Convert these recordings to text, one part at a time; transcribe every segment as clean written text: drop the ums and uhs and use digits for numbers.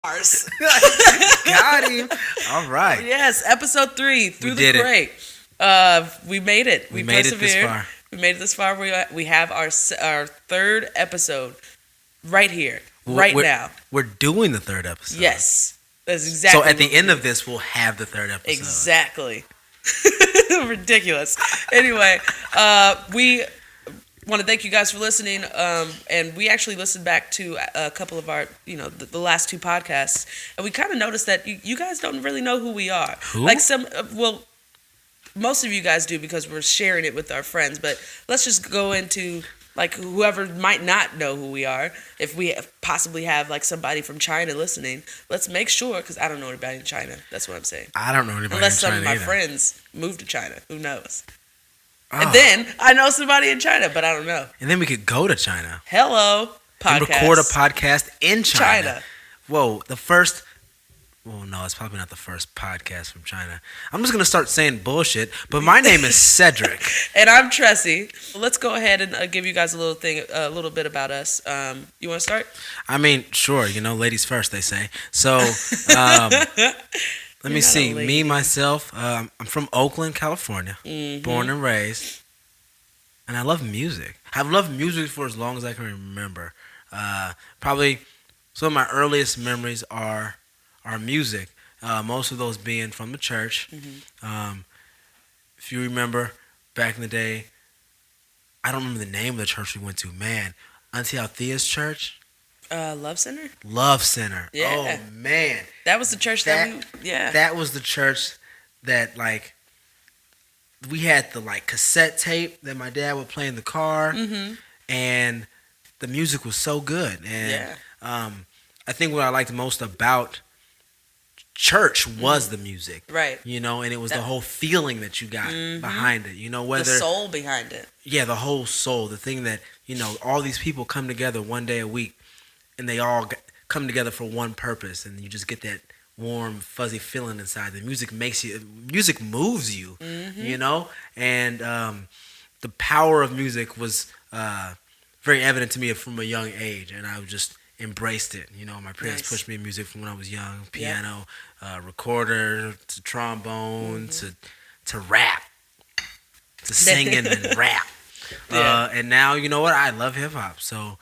Ours. Got him. All right. Yes, episode 3 through We the did break. We made it. We made it this persevered. far. We made it this far. We have our third episode right here, now. We're doing the third episode. Yes, that's exactly. So at the end of this, we'll have the third episode. Exactly. Ridiculous. Anyway, we want to thank you guys for listening. And we actually listened back to a couple of our, the last 2 podcasts, and we kind of noticed that you guys don't really know who we are. Who? Like most of you guys do because we're sharing it with our friends. But let's just go into like whoever might not know who we are. If we possibly have like somebody from China listening, let's make sure, because I don't know anybody in China. That's what I'm saying. I don't know anybody Unless in China some of my either. friends moved to China. Who knows? Oh. And then I know somebody in China, but I don't know. And then we could go to China. Hello, podcast. And record a podcast in China. China. Whoa, the first... Well, no, it's probably not the first podcast from China. I'm just going to start saying bullshit, but my name is Cedric. And I'm Tressie. Let's go ahead and give you guys a little bit about us. You want to start? I mean, sure, ladies first, they say. So, let me see. Me, myself, I'm from Oakland, California, born and raised, and I love music. I've loved music for as long as I can remember. Probably some of my earliest memories are music, most of those being from the church. If you remember back in the day, I don't remember the name of the church we went to. Man, Auntie Althea's church? Love Center? Love Center. Yeah. Oh, man. That was the church that was the church that, like, we had the, like, cassette tape that my dad would play in the car, and the music was so good. And I think what I liked most about church was the music, right? And it was the whole feeling that you got behind it. Whether the soul behind it. Yeah, the whole soul. The thing that all these people come together one day a week, and they all come together for one purpose, and you just get that warm, fuzzy feeling inside. The music music moves you, and the power of music was very evident to me from a young age, and I just embraced it. My parents pushed me in music from when I was young. Piano, recorder, to trombone, to rap, to singing and rap. And now, you know what? I love hip hop. So,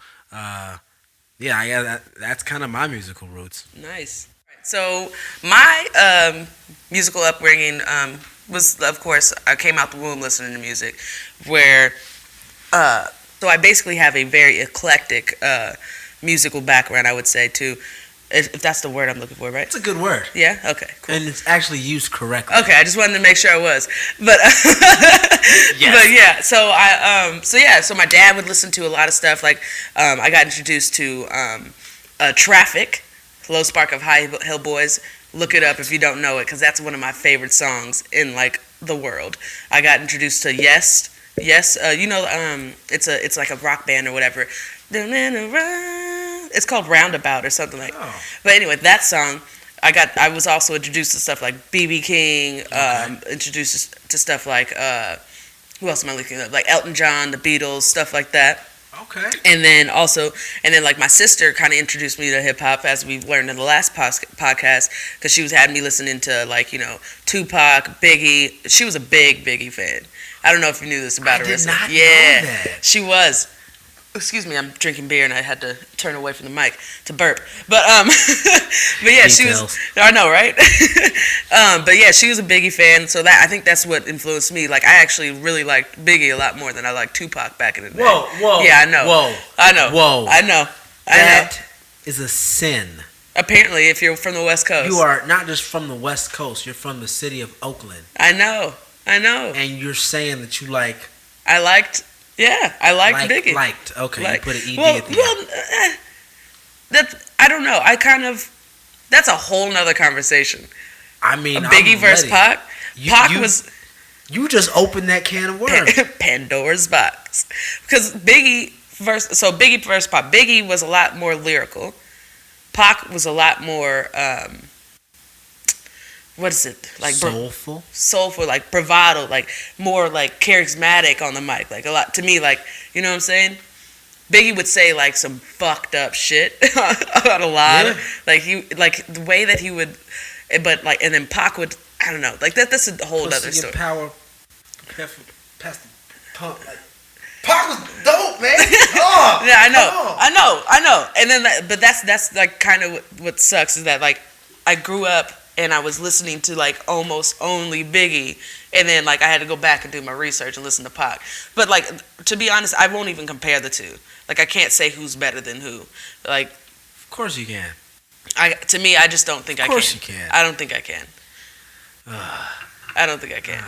that's kind of my musical roots. Nice. So my musical upbringing was, of course, I came out the womb listening to music, where so I basically have a very eclectic musical background, I would say, too, if that's the word I'm looking for, right? It's a good word. Yeah? Okay, cool. And it's actually used correctly. Okay, I just wanted to make sure I was. But yes. But yeah, so my dad would listen to a lot of stuff. Like, I got introduced to Traffic, Low Spark of High Hill Boys. Look it up if you don't know it, because that's one of my favorite songs in, like, the world. I got introduced to Yes, it's like a rock band or whatever. It's called Roundabout or something like. Oh. But anyway, that song, I was also introduced to stuff like B.B. King. Introduced to stuff like who else am I looking at? Like Elton John, the Beatles, stuff like that. Okay. And then like my sister kind of introduced me to hip hop, as we've learned in the last podcast, because she was had me listening to, like, Tupac, Biggie. She was a big Biggie fan. I don't know if you knew this about her. I did not know that. She was. Excuse me, I'm drinking beer and I had to turn away from the mic to burp. But but yeah, Details. she was. I know, right? But yeah, she was a Biggie fan, so I think that's what influenced me. Like, I actually really liked Biggie a lot more than I liked Tupac back in the day. Whoa. Yeah, I know. Whoa. I know. Whoa. I know. That is a sin. Apparently, if you're from the West Coast. You are not just from the West Coast. You're from the city of Oakland. I know. And you're saying that you like... I liked Biggie. Okay, you put an ED at the end. I don't know. That's a whole nother conversation. I mean, Biggie versus Pac. You just opened that can of worms. Pandora's box. Because Biggie versus Pac. Biggie was a lot more lyrical. Pac was a lot more... what is it, like? Soulful, like bravado, like more like charismatic on the mic, like a lot to me, like, you know what I'm saying? Biggie would say like some fucked up shit on a lot. Yeah. Of, like the way that he would, but like, and then Pac would, I don't know, like that's a whole other story. Power, past the pump. Like, Pac was dope, man. Oh, yeah, I know. And then, but that's like kind of what sucks is that like I grew up and I was listening to like almost only Biggie, and then like I had to go back and do my research and listen to Pac. But like to be honest, I won't even compare the two. Like I can't say who's better than who. Like, of course you can. To me, I just don't think I can. Of course you can. I don't think I can. I don't think I can.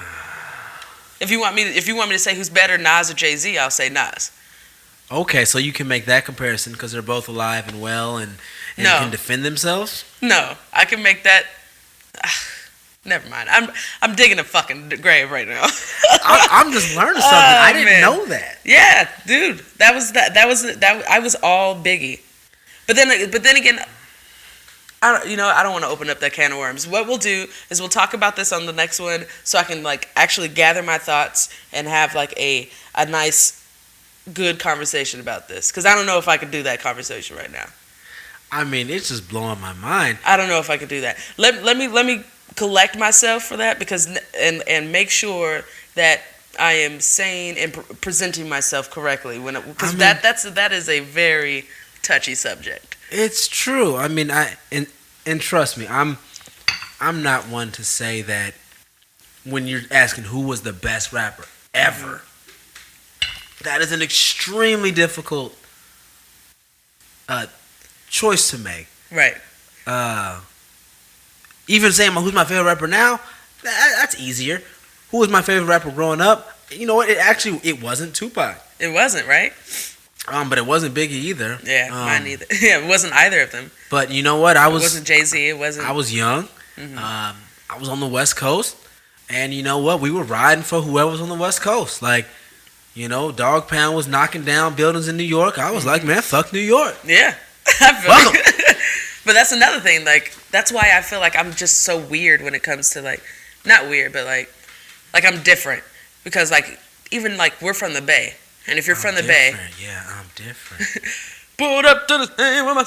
If you want me to say who's better, Nas or Jay-Z, I'll say Nas. Okay, so you can make that comparison because they're both alive and well and can defend themselves? No, I can make that. Never mind. I'm digging a fucking grave right now. I'm just learning something. I didn't know that. Yeah, dude. That was I was all Biggie. But then again, I don't want to open up that can of worms. What we'll do is we'll talk about this on the next one so I can like actually gather my thoughts and have like a nice good conversation about this, cuz I don't know if I could do that conversation right now. I mean, it's just blowing my mind. I don't know if I could do that. Let me collect myself for that, because and make sure that I am sane and presenting myself correctly because that is a very touchy subject. It's true. I mean, and trust me, I'm not one to say that when you're asking who was the best rapper ever. That is an extremely difficult choice to make. Right. Even saying who's my favorite rapper now, that's easier. Who was my favorite rapper growing up? You know what? It wasn't Tupac. It wasn't, right? But it wasn't Biggie either. Yeah, mine either. Yeah, it wasn't either of them. But you know what? It wasn't Jay-Z. It wasn't. I was young. Mm-hmm. I was on the West Coast, and you know what? We were riding for whoever was on the West Coast. Like, you know, Dog Pound was knocking down buildings in New York. I was like, man, fuck New York. Yeah. Fuck 'em. But that's another thing. Like, that's why I feel like I'm just so weird when it comes to like, not weird, but like I'm different, because like even like we're from the Bay, and if you're from the Bay, yeah, I'm different. Pulled up to the thing with my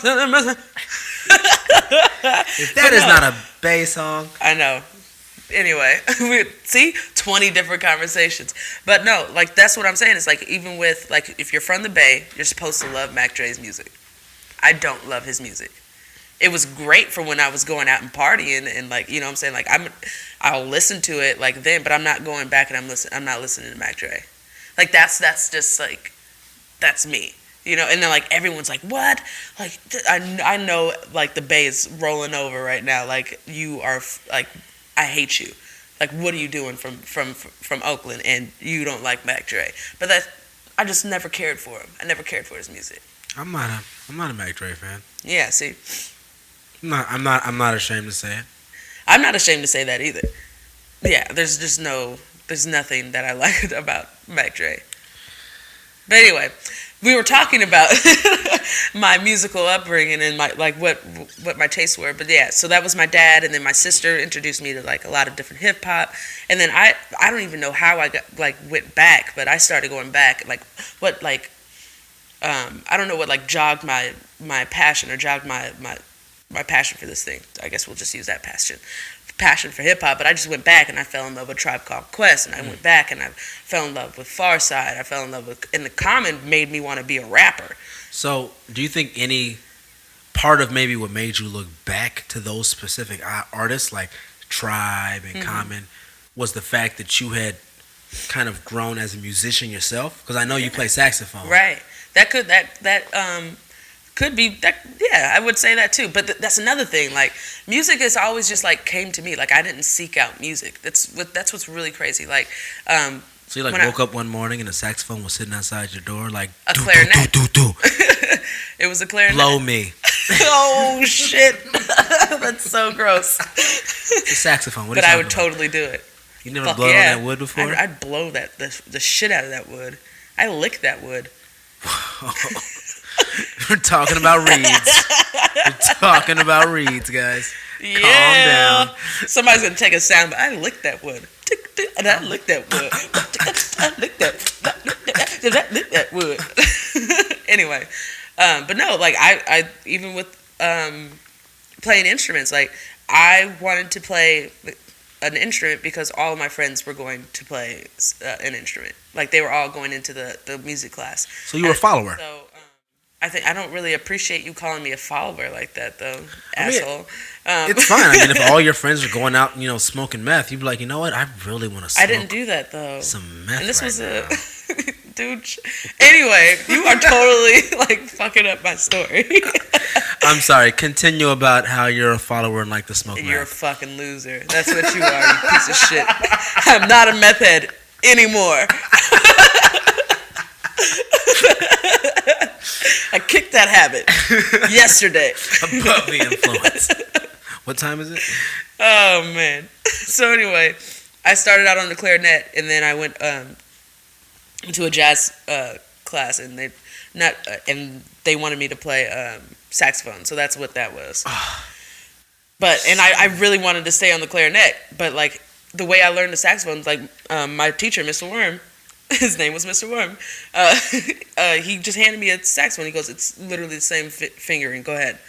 If that is not a Bay song, I know. Anyway, see, 20 different conversations. But no, like that's what I'm saying. It's like even with like if you're from the Bay, you're supposed to love Mac Dre's music. I don't love his music. It was great for when I was going out and partying and like, you know what I'm saying? Like I'll listen to it like then, but I'm not going back and I'm not listening to Mac Dre. Like that's just like, that's me. You know, and then like everyone's like, what? Like I know like the Bay is rolling over right now. Like you are like, I hate you. Like what are you doing from Oakland and you don't like Mac Dre? But I just never cared for him. I never cared for his music. I'm not a Mac Dre fan. Yeah, see. I'm not ashamed to say it. I'm not ashamed to say that either. Yeah, there's nothing that I like about Mac Dre. But anyway, we were talking about my musical upbringing and my like what my tastes were. But yeah, so that was my dad, and then my sister introduced me to like a lot of different hip hop, and then I don't even know how I got like went back, but I started going back like what like I don't know what like jogged my passion or jogged my passion for this thing. I guess we'll just use that passion for hip hop. But I just went back and I fell in love with Tribe Called Quest, and I went back and I fell in love with Pharcyde. I fell in love with, and the Common made me want to be a rapper. So, do you think any part of maybe what made you look back to those specific artists like Tribe and Common was the fact that you had kind of grown as a musician yourself? Because I know you play saxophone. Right. That could be that. Yeah, I would say that too. But that's another thing. Like music is always just like came to me. Like I didn't seek out music. That's what's really crazy. Like so you like woke up one morning and a saxophone was sitting outside your door like a clarinet. Do. It was a clarinet. Blow me. Oh shit. That's so gross. It's a saxophone. What but are you I would talking totally do it. You never blown on that wood before? I'd blow the shit out of that wood. I lick that wood. We're talking about reeds. We're talking about reeds, guys. Yeah. Calm down. Somebody's gonna take a sound, but I lick that wood. And I lick that wood. I lick that wood. Anyway, but no, like I even with playing instruments, like I wanted to play an instrument because all of my friends were going to play an instrument. Like they were all going into the music class. So you were a follower. So I think I don't really appreciate you calling me a follower like that, though, asshole. It's fine. I mean, if all your friends are going out, smoking meth, you'd be like, you know what? I really want to smoke. I didn't do that though. Some meth. And this right was now. a dude. Anyway, you are totally like fucking up my story. I'm sorry. Continue about how you're a follower and like to smoke meth. You're a fucking loser. That's what you are, you piece of shit. I'm not a meth head anymore. I kicked that habit yesterday. Above the influence. What time is it? Oh man. So anyway, I started out on the clarinet, and then I went to a jazz class, and they wanted me to play saxophone. So that's what that was. But I really wanted to stay on the clarinet, but like the way I learned the saxophone, like my teacher, Mr. Worm. His name was Mr. Worm. He just handed me a saxophone. He goes, "It's literally the same fingering. Go ahead."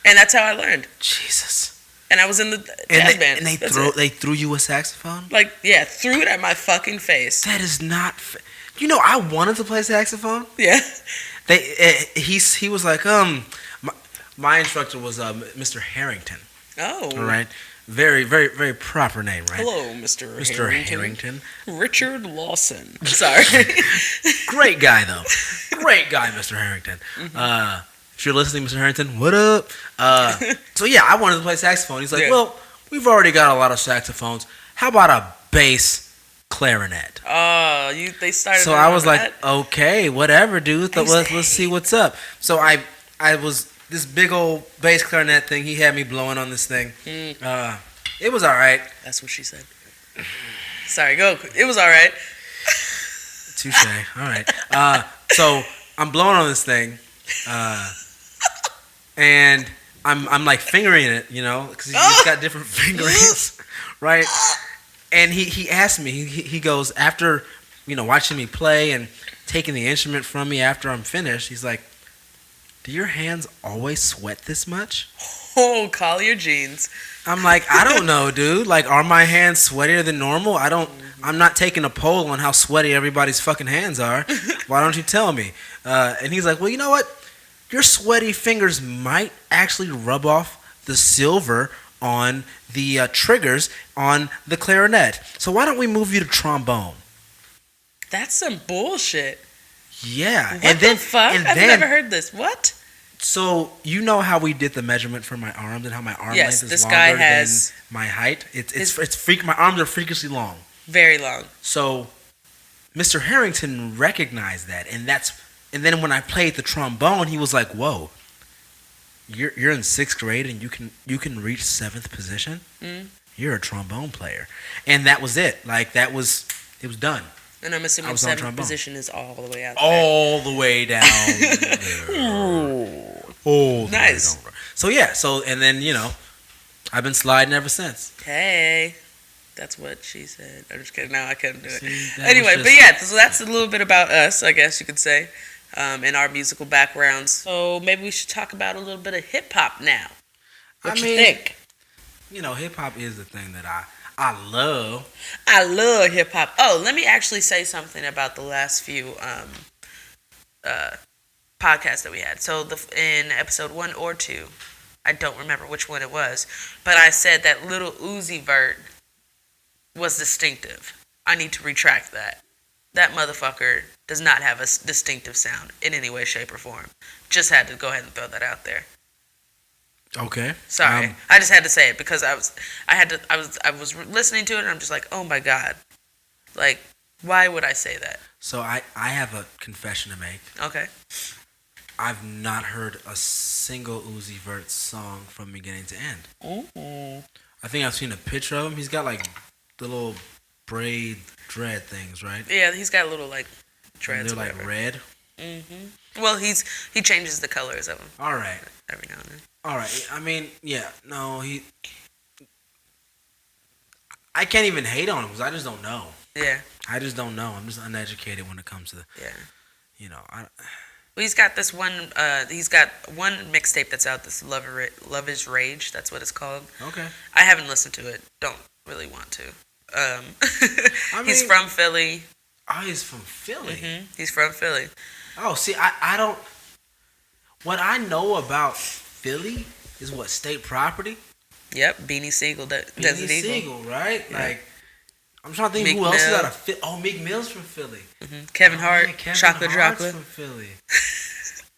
And that's how I learned. Jesus. And I was in the jazz band. And they threw you a saxophone? Like, yeah, threw it at my fucking face. That is not. I wanted to play saxophone. Yeah. He was like, my instructor was Mr. Harrington. Oh. All right. Very, very, very proper name, right? Hello, Mr. Harrington. Richard Lawson. Sorry. Great guy, though. Great guy, Mr. Harrington. Mm-hmm. If you're listening, Mr. Harrington, what up? So, yeah, I wanted to play saxophone. He's like, well, we've already got a lot of saxophones. How about a bass clarinet? Oh, they started. So I was like, okay, whatever, dude. Let's see what's up. So I was this big old bass clarinet thing. He had me blowing on this thing. It was all right. That's what she said. Sorry, go. It was all right. Touche. All right. So I'm blowing on this thing, and I'm like fingering it, because he's got different fingerings, right? And he asked me. He goes after, watching me play and taking the instrument from me after I'm finished. He's like, "Do your hands always sweat this much?" Oh, call your jeans. I'm like, I don't know, dude. Like, are my hands sweatier than normal? I'm not taking a poll on how sweaty everybody's fucking hands are. Why don't you tell me? And he's like, well, you know what? Your sweaty fingers might actually rub off the silver on the triggers on the clarinet. So why don't we move you to trombone? That's some bullshit. Yeah. What the fuck? I've never heard this. What? So you know how we did the measurement for my arms and how my arm length is this longer guy has than my height? My arms are freakishly long. Very long. So Mr. Harrington recognized that, and then when I played the trombone, he was like, "Whoa, you're in 6th grade and you can reach 7th position? You're a trombone player." And that was it. Like it was done. And I'm assuming 7th position is all the way out there. All the way down there. Oh, nice. So yeah, and then I've been sliding ever since. Hey, that's what she said. I'm just kidding. No, I couldn't do it. Anyway, but yeah, so that's a little bit about us, I guess you could say, in our musical backgrounds. So maybe we should talk about a little bit of hip hop now. What you think? Hip hop is the thing that I love. I love hip hop. Oh, let me actually say something about the last few podcasts that we had. So in episode 1 or 2, I don't remember which one it was, but I said that Little Uzi Vert was distinctive. I need to retract that. That motherfucker does not have a distinctive sound in any way, shape, or form. Just had to go ahead and throw that out there. Okay. Sorry, I just had to say it because I was listening to it and I'm just like, oh my god, like why would I say that? So I have a confession to make. Okay. I've not heard a single Uzi Vert song from beginning to end. Ooh. I think I've seen a picture of him. He's got like the little braid dread things, right? Yeah, he's got little like dreads. And they're like red. Mm-hmm. Well, he changes the colors of them. All right. Every now and then. All right. I mean, yeah. No, I can't even hate on him because I just don't know. Yeah. I just don't know. I'm just uneducated when it comes to. Yeah. Well, he's got this one. He's got one mixtape that's out. This Love Is Rage. That's what it's called. Okay. I haven't listened to it. Don't really want to. He's mean- from Philly. Oh, he's from Philly. He's from Philly. Oh, see, I don't. What I know about Philly is what, state property. Yep, Beanie Siegel. Desert Beanie Eagle. Siegel, right? Yeah. Like, I'm trying to think Meek who else is Mill. out of Philly. Oh, Meek Mill's from Philly. Kevin Hart. Yeah, Kevin Chocolate Hart's Chocolate. from Philly.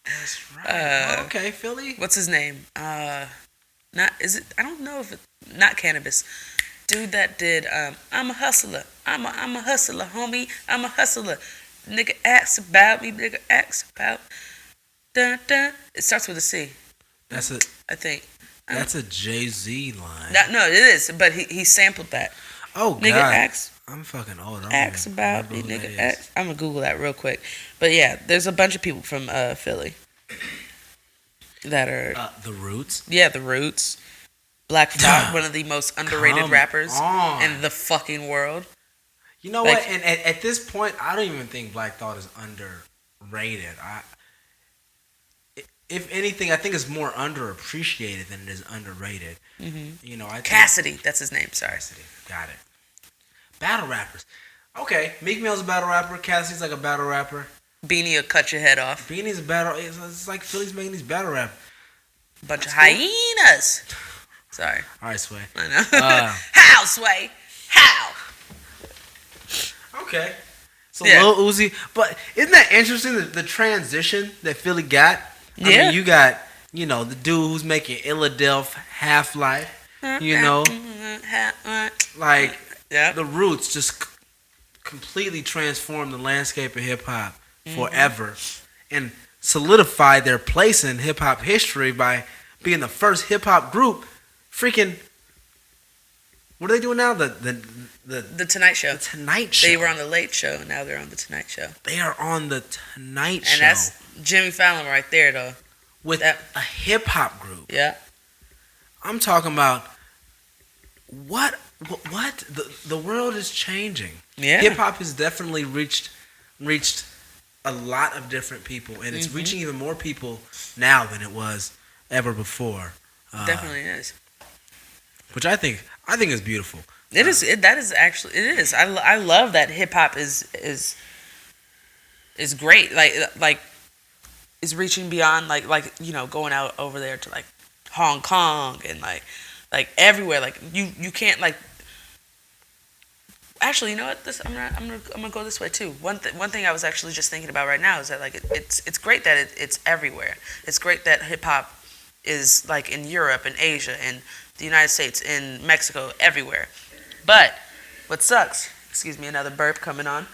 That's right. Oh, okay, Philly. What's his name? Not is it? I don't know if it. Not Cannabis. Dude that did. I'm a hustler. I'm a hustler, homie. I'm a hustler. Nigga asks about me. Nigga asks about. Dun dun. It starts with a C. That's a I think. that's a Jay-Z line. No, it is. But he sampled that. Oh God. Nigga asks. I'm fucking old. I don't Ask even about me, remember who nigga. that is. Ask. I'm gonna Google that real quick. But yeah, there's a bunch of people from Philly that are The Roots. the Roots, Black Thought, one of the most underrated Come rappers on. in the fucking world. You know Like- what? And at this point, I don't even think Black Thought is underrated. If anything, I think it's more underappreciated than it is underrated. You know, I think Cassidy, that's his name. Sorry. Cassidy. Got it. Battle rappers. Okay, Meek Mill's a battle rapper. Cassidy's like a battle rapper. Beanie will cut your head off. Beanie's a battle. It's like Philly's making these battle rap. Bunch of That's cool. hyenas. Sorry. All right, Sway. I know. Uh, How, Sway? How? Okay. So Yeah. Lil Uzi, but isn't that interesting? The transition that Philly got. I Yeah. mean, you got the dude who's making Illadelph, Half-Life. You know, like Yeah. the Roots just completely transformed the landscape of hip hop forever, and solidified their place in hip hop history by being the first hip hop group. Freaking, what are they doing now? The Tonight Show. The Tonight Show. They were on the Late Show. Now they're on the Tonight Show. They are on the Tonight Show. And that's Jimmy Fallon right there, though. with that- a hip hop group. Yeah. I'm talking about what the world is changing. Yeah. Hip hop has definitely reached a lot of different people, and it's reaching even more people now than it was ever before. Definitely is. Which I think is beautiful. It is. That is actually. It is. I love that hip hop is great. Like is reaching beyond like going out over there to like Hong Kong and like everywhere. Like you can't like. Actually, you know what? I'm gonna go this way too. One thing I was actually just thinking about right now is that like it's great that it's everywhere. It's great that hip hop is like in Europe and Asia and the United States, in Mexico, everywhere. But what sucks? Excuse me, another burp coming on.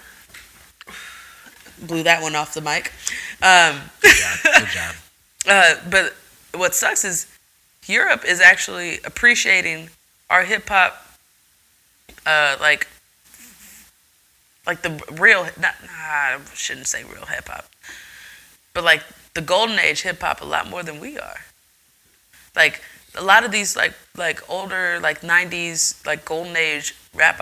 Blew that one off the mic. Good job. But what sucks is Europe is actually appreciating our hip hop, like the real. I shouldn't say real hip hop, but like the golden age hip hop a lot more than we are. Like a lot of these like older like 90s like golden age rap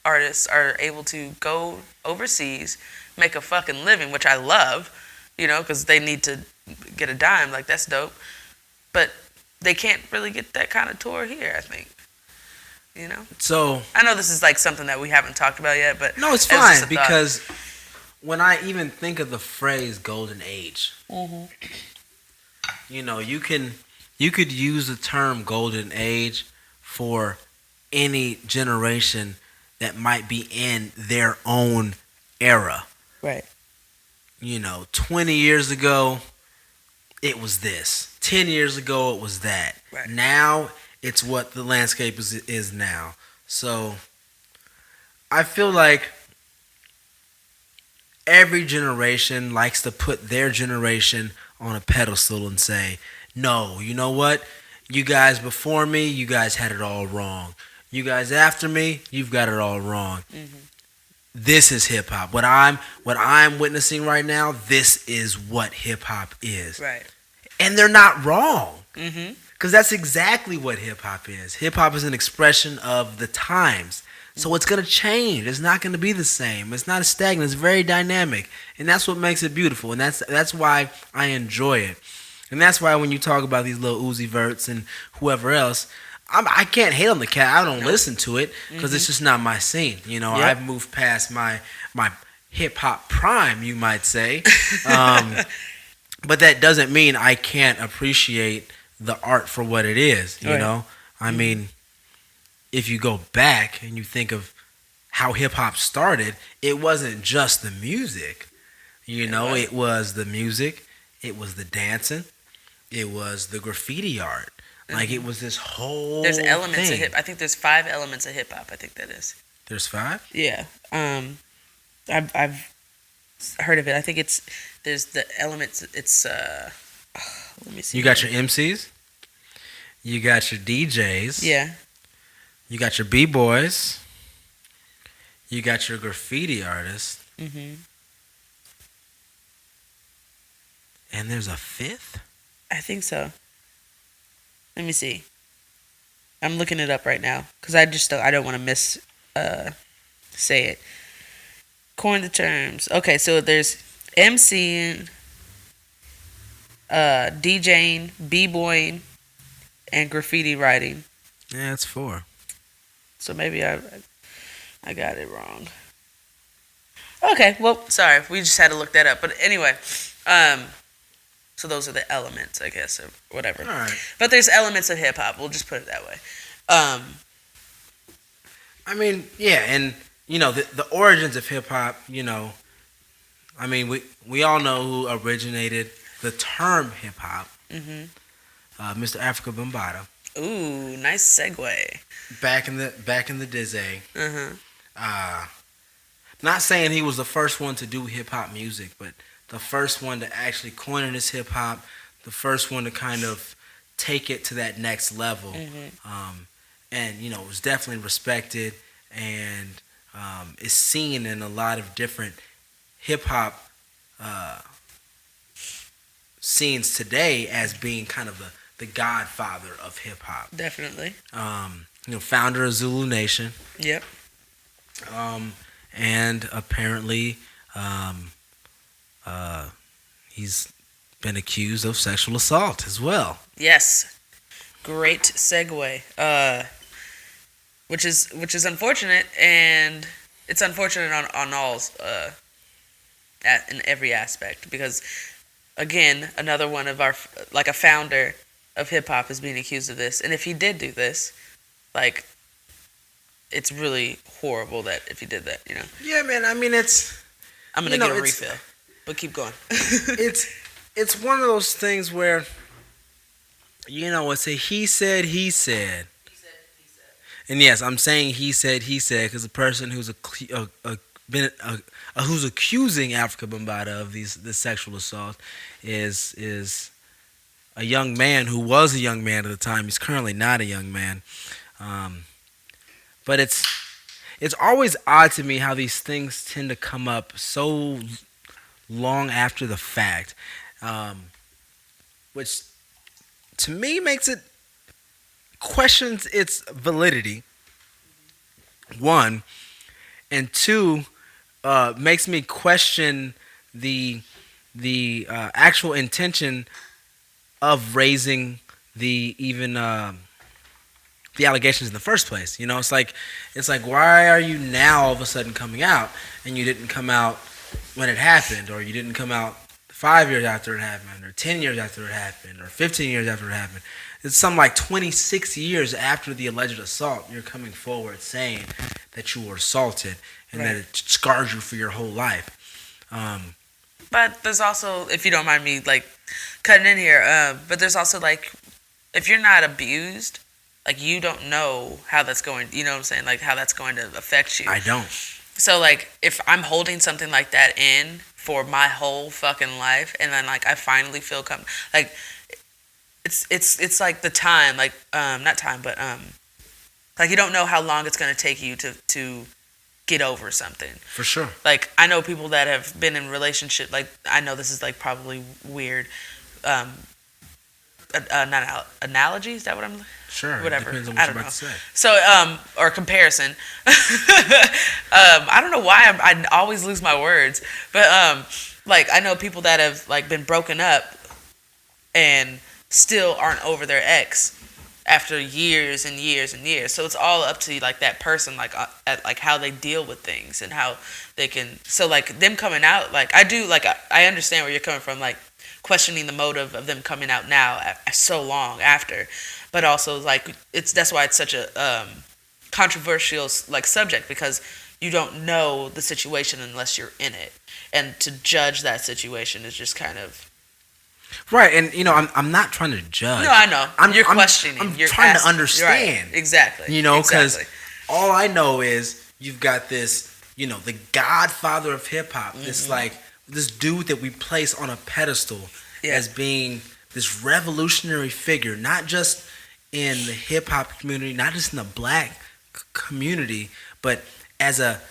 artists are able to go overseas, make a fucking living, which I love, because they need to get a dime. Like that's dope, but they can't really get that kind of tour here, I think. So I know this is like something that we haven't talked about yet, but no, it's it was just fine a thought. because when I even think of the phrase "golden age," you could use the term "golden age" for any generation that might be in their own era. Right. 20 years ago, it was this. 10 years ago, it was that. Right. Now, it's what the landscape is now. So, I feel like every generation likes to put their generation on a pedestal and say, no, you know what? You guys before me, you guys had it all wrong. You guys after me, you've got it all wrong. This is hip hop. What I'm witnessing right now, this is what hip hop is. Right. And they're not wrong. Because that's exactly what hip hop is. Hip hop is an expression of the times. So it's going to change. It's not going to be the same. It's not stagnant. It's very dynamic. And that's what makes it beautiful. And that's why I enjoy it. And that's why when you talk about these little Uzi Verts and whoever else, I can't hate on the cat. I don't listen to it because it's just not my scene. You know, I've moved past my hip hop prime, you might say. But that doesn't mean I can't appreciate the art for what it is. You know, I mean, if you go back and you think of how hip hop started, it wasn't just the music. You know, it was the music, it was the dancing, it was the graffiti art. Like it was this whole. There's elements thing. of hip. I think there's 5 elements of hip hop. I think that is. There's 5. Yeah. I've heard of it. I think there's the elements. It's let me see. You got your MCs. You got your DJs. Yeah. You got your B-boys. You got your graffiti artists. Mhm. And there's a 5th? I think so. Let me see. I'm looking it up right now because I don't want to say it. Coin the terms. Okay, so there's MCing, DJing, B-boying, and graffiti writing. Yeah, it's 4. So maybe I got it wrong. Okay, well, sorry. We just had to look that up. But anyway, so those are the elements, I guess, or whatever. All right. But there's elements of hip-hop. We'll just put it that way. I mean, yeah, and, you know, the origins of hip-hop, you know, I mean, we all know who originated the term hip-hop. Mm-hmm. Mr. Afrikaa Bamabatta. Ooh, nice segue. Back in the Dizzy. Uh-huh. Not saying he was the first one to do hip hop music, but the first one to actually coin it as hip hop, the first one to kind of take it to that next level. And you know, it was definitely respected and is seen in a lot of different hip hop scenes today as being kind of the godfather of hip hop. Definitely. You know, founder of Zulu Nation. Yep. And apparently, he's been accused of sexual assault as well. Yes. Great segue. Which is unfortunate, and it's unfortunate on all in every aspect, because again, another one of our, like, a founder of hip hop is being accused of this. And if he did do this, like, it's really horrible that if he did that, you know. Yeah, man. I mean, I'm gonna get a refill, but keep going. it's one of those things where, you know, it's a he said. And yes, I'm saying he said because the person who's who's accusing Afrikaa Bamabatta of this sexual assault is a young man who was a young man at the time. He's currently not a young man. But it's always odd to me how these things tend to come up so long after the fact, which to me makes it questions its validity. 1, and 2, makes me question the actual intention of raising the allegations in the first place. You know, it's like why are you now all of a sudden coming out, and you didn't come out when it happened, or you didn't come out 5 years after it happened, or 10 years after it happened, or 15 years after it happened. It's something like 26 years after the alleged assault, you're coming forward saying that you were assaulted and that it scars you for your whole life. But there's also, if you don't mind me, like, cutting in here, but there's also, like, if you're not abused, like, you don't know how that's going, you know what I'm saying? Like, how that's going to affect you. I don't. So, like, if I'm holding something like that in for my whole fucking life, and then, like, I finally feel like, it's like the time, like, not time, but, like, you don't know how long it's going to take you to get over something. For sure. Like, I know people that have been in relationship, like, I know this is, like, probably weird, not analogy. Is that what I'm? Sure. Whatever. Depends on I what don't you're know. about to say. So, or comparison. I don't know why I always lose my words, but like I know people that have like been broken up and still aren't over their ex after years and years and years. So it's all up to like that person, like at like how they deal with things and how they can. So like them coming out, like I do, like I understand where you're coming from, like questioning the motive of them coming out now so long after, but also like that's why it's such a controversial like subject, because you don't know the situation unless you're in it, and to judge that situation is just kind of Right, and I'm not trying to judge. no. I know you're questioning. I'm you're trying asking, to understand. Right. Exactly. Because exactly. all I know is you've got this, the godfather of hip hop, this like this dude that we place on a pedestal as being this revolutionary figure, not just in the hip hop community, not just in the black community, but as a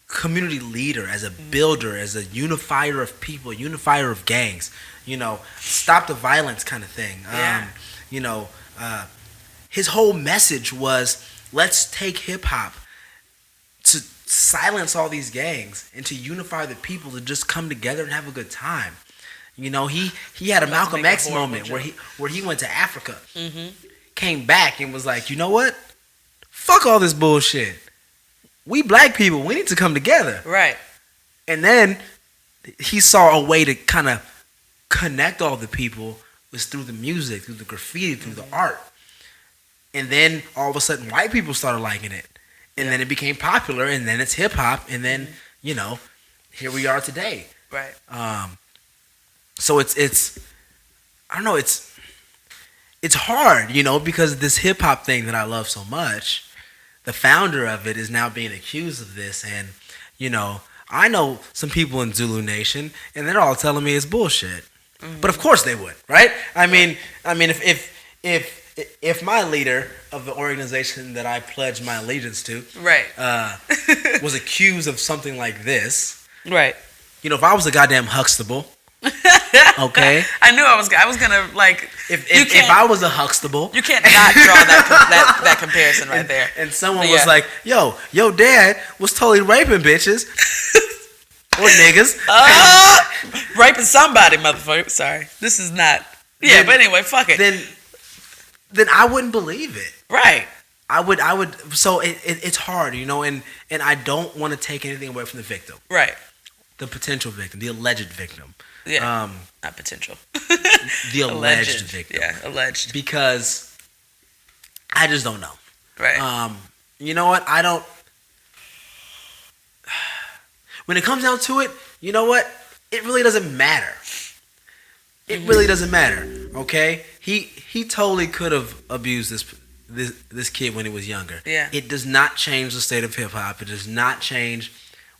community leader, as a builder, as a unifier of people, unifier of gangs. Stop the violence kind of thing. His whole message was, let's take hip hop to silence all these gangs and to unify the people to just come together and have a good time. He had a Malcolm X moment where he went to Africa, came back and was like, you know what? Fuck all this bullshit. We black people, we need to come together. Right. And then he saw a way to kind of connect all the people was through the music, through the graffiti, through the art. And then all of a sudden white people started liking it. And then it became popular, and then it's hip hop, and then, here we are today. Right. So it's I don't know, it's hard, because this hip hop thing that I love so much, the founder of it is now being accused of this, and I know some people in Zulu Nation, and they're all telling me it's bullshit. But of course they would, right? I mean, if my leader of the organization that I pledge my allegiance to, right, was accused of something like this, right? If I was a goddamn Huxtable, okay. I knew I was gonna like. If I was a Huxtable, you can't not draw that comparison right there. And someone was like, "Yo, dad was totally raping bitches." Or niggas. Raping somebody, motherfucker. Sorry. This is not. Yeah, but anyway, fuck it. Then I wouldn't believe it. Right. I would. So it's hard, and I don't want to take anything away from the victim. Right. The potential victim, the alleged victim. Yeah. Not potential. The alleged victim. Yeah, alleged. Because I just don't know. Right. You know what? I don't. When it comes down to it, you know what? It really doesn't matter. It really doesn't matter. Okay? He totally could have abused this kid when he was younger. Yeah. It does not change the state of hip hop. It does not change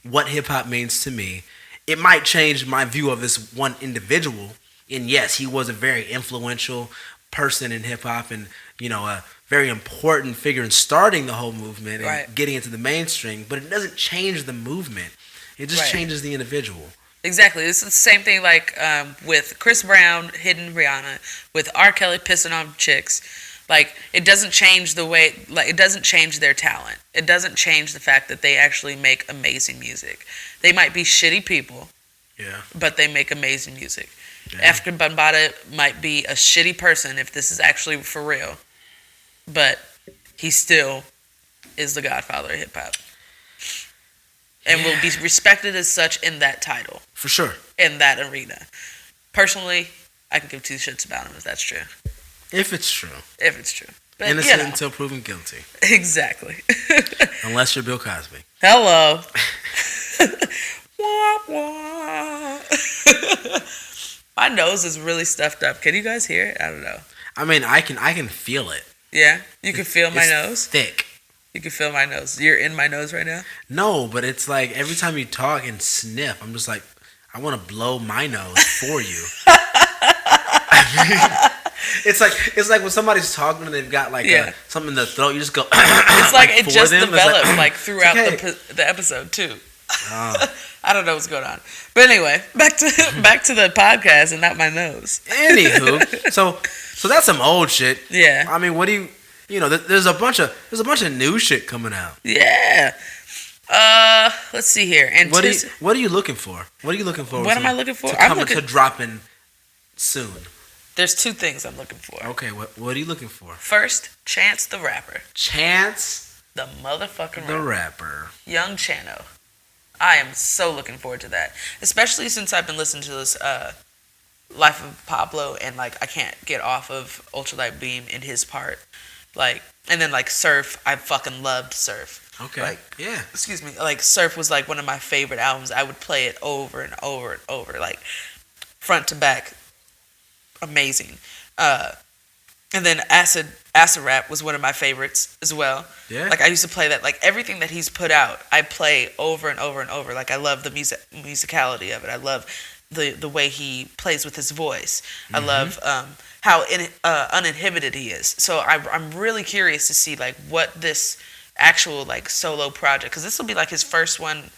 what hip hop means to me. It might change my view of this one individual. And yes, he was a very influential person in hip hop, and a very important figure in starting the whole movement and getting into the mainstream. But it doesn't change the movement. It just changes the individual. Exactly. It's the same thing like with Chris Brown hitting Rihanna, with R. Kelly pissing on chicks. Like, it doesn't change the way, like, it doesn't change their talent. It doesn't change the fact that they actually make amazing music. They might be shitty people, but they make amazing music. Yeah. Afrikaa Bamabatta might be a shitty person if this is actually for real, but he still is the godfather of hip hop. And will be respected as such in that title. For sure. In that arena. Personally, I can give two shits about him if that's true. If it's true. If it's true. But, innocent until proven guilty. Exactly. Unless you're Bill Cosby. Hello. Wah, wah. My nose is really stuffed up. Can you guys hear it? I don't know. I mean, I can feel it. Yeah? You can feel my nose? Thick. You can feel my nose. You're in my nose right now? No, but it's like every time you talk and sniff, I'm just like, I want to blow my nose for you. It's like when somebody's talking and they've got like something in their throat, you just go. It's like it just developed like throughout the episode too. Oh. I don't know what's going on, but anyway, back to the podcast and not my nose. Anywho, so So that's some old shit. Yeah. I mean, what do you know? There's a bunch of new shit coming out. Yeah. Let's see here. And what are you looking for? What are you looking for? What am I looking for? I'm looking to dropping soon. There's two things I'm looking for. Okay, what are you looking for? First, Chance the Rapper. Chance the motherfucking the rapper. Young Chano. I am so looking forward to that, especially since I've been listening to this Life of Pablo, and like I can't get off of Ultralight Beam in his part, like, and then like Surf. I fucking loved Surf. Okay. Like, yeah. Excuse me. Like Surf was like one of my favorite albums. I would play it over and over and over, like front to back. Amazing. And then Acid Rap was one of my favorites as well. Yeah. Like I used to play that. Like everything that he's put out, I play over and over and over. Like I love the musicality of it. I love the way he plays with his voice. I love how uninhibited he is. So I'm really curious to see like what this actual like solo project, because this will be like his first one.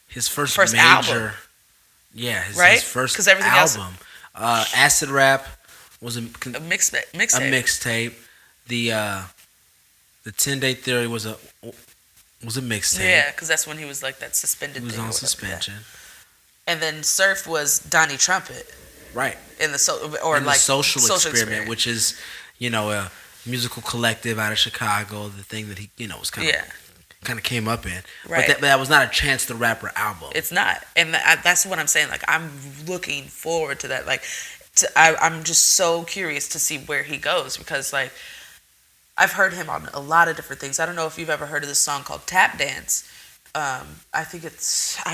His first major album. Yeah, his first 'Cause everything album. Acid Rap was a mixtape. The 10-Day Theory was a mixtape. Yeah, because that's when he was like that suspended. He was on suspension. And then Surf was Donnie Trumpet. Right. In the Social Experiment, which is, a musical collective out of Chicago. The thing that he, was kind of came up in. Right. But that was not a Chance the Rapper album. It's not, and that's what I'm saying. Like I'm looking forward to that. Like, I'm just so curious to see where he goes, because like I've heard him on a lot of different things. I don't know if you've ever heard of this song called Tap Dance. I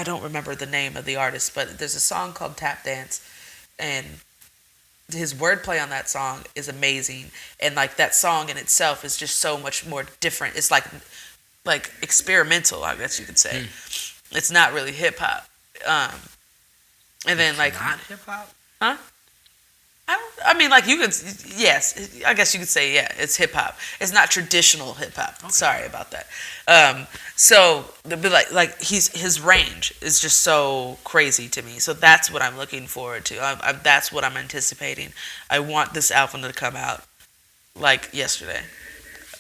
don't remember the name of the artist, but there's a song called Tap Dance, and his wordplay on that song is amazing. And like that song in itself is just so much more different. It's like experimental, I guess you could say. It's not really hip hop. And then like not hip hop? Huh? I mean, like you could, yes, I guess you could say, yeah, it's hip hop. It's not traditional hip hop. Okay. Sorry about that. So, but like his range is just so crazy to me. So that's what I'm looking forward to. That's what I'm anticipating. I want this album to come out like yesterday.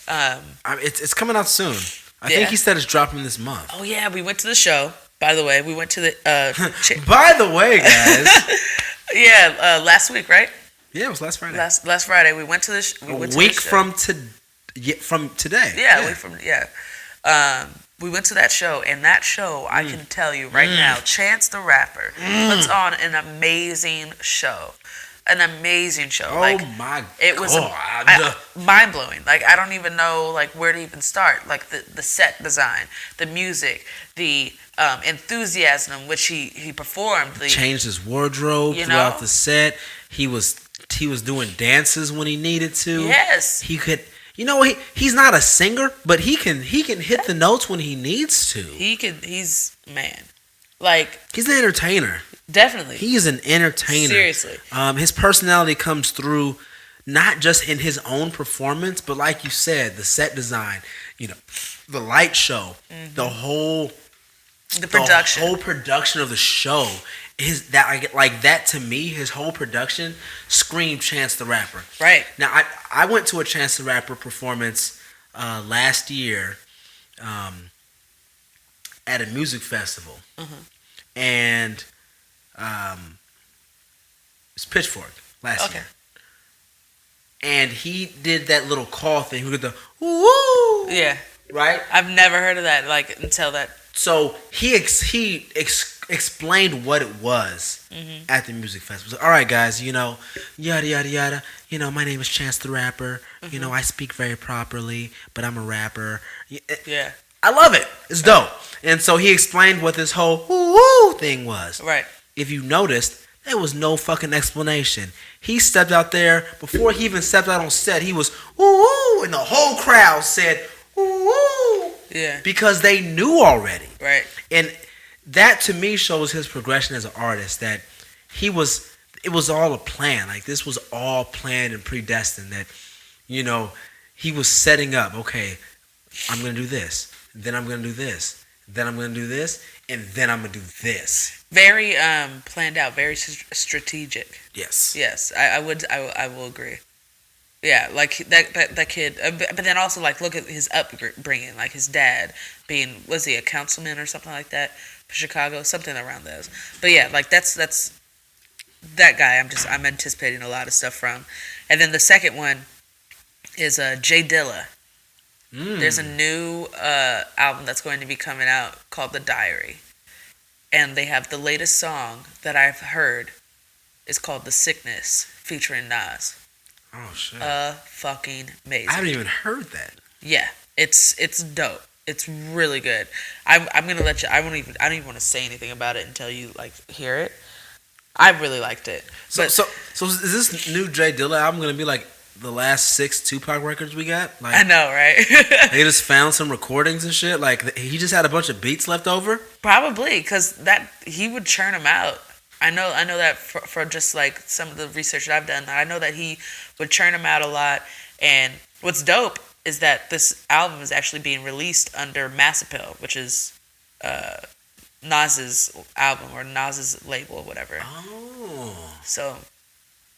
It's coming out soon. I think he said it's dropping this month. Oh yeah, we went to the show. By the way, we went to the. By the way, guys. Yeah, last week, right? Yeah, it was last Friday. Last Friday, we went to the. A week from today. Yeah, a week from we went to that show, and that show, I can tell you right now, Chance the Rapper puts on an amazing show. An amazing show. Oh like, my god! It was mind blowing. Like I don't even know like where to even start. Like the set design, the music, the enthusiasm in which he performed. Changed his wardrobe throughout the set. He was doing dances when he needed to. Yes, he could. He's not a singer, but he can hit the notes when he needs to. He's man. Like he's an entertainer. Definitely. He is an entertainer. Seriously. His personality comes through not just in his own performance, but like you said, the set design, the light show, the whole production of the show is that to me, his whole production screamed Chance the Rapper. Right. Now I went to a Chance the Rapper performance last year at a music festival. And it's Pitchfork last year. And he did that little call thing. He did the woo. Yeah. Right? I've never heard of that until that. So he explained what it was at the music festival. So, all right, guys, yada, yada, yada. My name is Chance the Rapper. I speak very properly, but I'm a rapper. Yeah. I love it. It's dope. And so he explained what this whole woo thing was. Right. If you noticed, there was no fucking explanation. He stepped out there. Before he even stepped out on set, he was woo, and the whole crowd said woo. Yeah. Because they knew already. Right. And that to me shows his progression as an artist, that it was all a plan. Like this was all planned and predestined, that he was setting up, okay, I'm going to do this. Then I'm going to do this. Then I'm going to do this. And then I'm going to do this. Very planned out. Very strategic. Yes. Yes. I will agree. Yeah, like that kid. But then also like look at his upbringing. Like his dad being, was he a councilman or something like that for Chicago, something around those. But yeah, like that's that guy. I'm anticipating a lot of stuff from. And then the second one is Jay Dilla. There's a new album that's going to be coming out called The Diary, and they have the latest song that I've heard is called The Sickness featuring Nas. Oh shit! Fucking amazing. I haven't even heard that. Yeah, it's dope. It's really good. I'm gonna let you. I don't even want to say anything about it until you like hear it. I really liked it. So is this new Jay Dilla album gonna be like the last 6 Tupac records we got? Like, I know, right? they just found some recordings and shit. Like he just had a bunch of beats left over. Probably, because that he would churn them out. I know that for just like some of the research that I've done, I know that he would churn them out a lot. And what's dope is that this album is actually being released under Massapil, which is Nas's album or Nas's label or whatever. Oh. So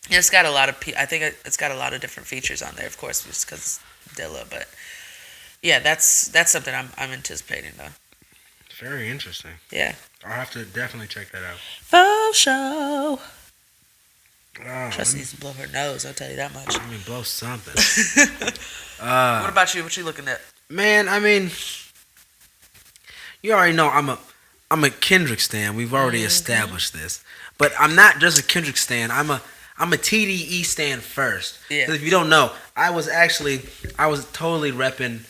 it's got a lot of I think it's got a lot of different features on there, of course, just because Dilla. But yeah, that's something I'm anticipating though. Very interesting. Yeah. I'll have to definitely check that out. For sure. Oh, Tressie needs to blow her nose, I'll tell you that much. I mean, blow something. What about you? What you looking at? Man, I mean, you already know I'm a Kendrick stan. We've already established this. But I'm not just a Kendrick stan. I'm a TDE stan first. Yeah. 'Cause if you don't know, I was totally repping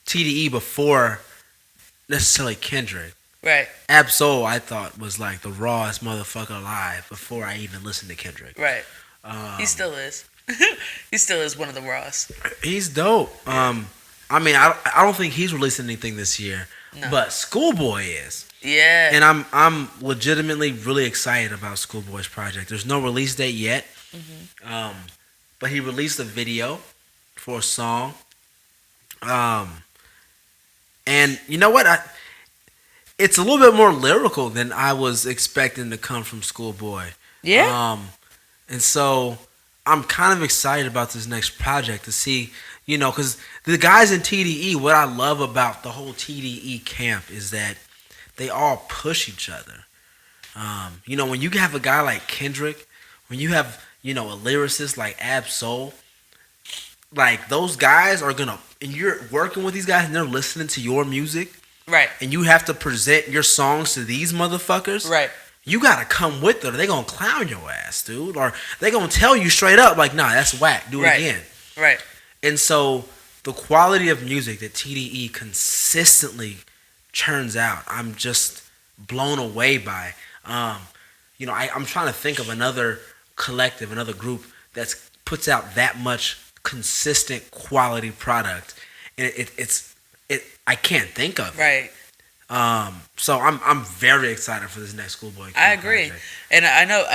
TDE before necessarily Kendrick. Right. Absol, I thought, was like the rawest motherfucker alive before I even listened to Kendrick. Right. He still is. He still is one of the rawest. He's dope. I mean, I don't think he's releasing anything this year, but Schoolboy is. Yeah. And I'm legitimately really excited about Schoolboy's project. There's no release date yet, but he released a video for a song. And you know what? It's a little bit more lyrical than I was expecting to come from Schoolboy. Yeah. And so I'm kind of excited about this next project to see, because the guys in TDE, what I love about the whole TDE camp is that they all push each other. When you have a guy like Kendrick, when you have, a lyricist like Absol, like those guys are gonna, and you're working with these guys and they're listening to your music. Right. And you have to present your songs to these motherfuckers. Right. You gotta come with it or they gonna clown your ass, dude. Or they gonna tell you straight up, like, nah, that's whack. Do it again. Right. And so the quality of music that TDE consistently churns out, I'm just blown away by. I'm trying to think of another collective, another group that puts out that much consistent quality product, and I can't think of it. Right. So I'm very excited for this next Schoolboy. I agree, project. and I know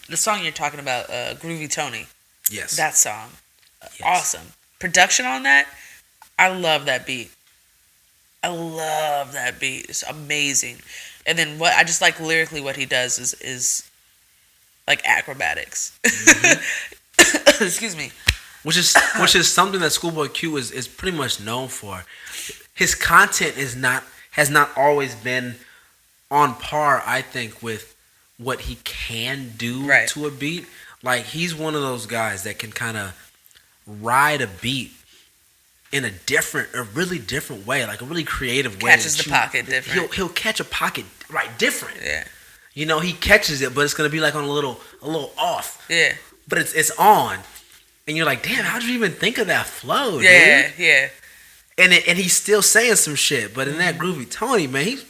the song you're talking about, Groovy Tony. Yes. That song, Yes. awesome production on that. I love that beat. It's amazing. And then what I just like lyrically, what he does is like acrobatics. Mm-hmm. Excuse me. Which is something that Schoolboy Q is pretty much known for. His content has not always been on par, I think, with what he can do to a beat. Like, he's one of those guys that can kind of ride a beat in a really different way, like a really creative way. Catches the pocket different. He'll catch a pocket different. Yeah. He catches it, but it's gonna be like on a little off. Yeah. But it's on. And you're like, damn, how'd you even think of that flow, dude? Yeah. And he's still saying some shit, but in that Groovy Tony, man, he's...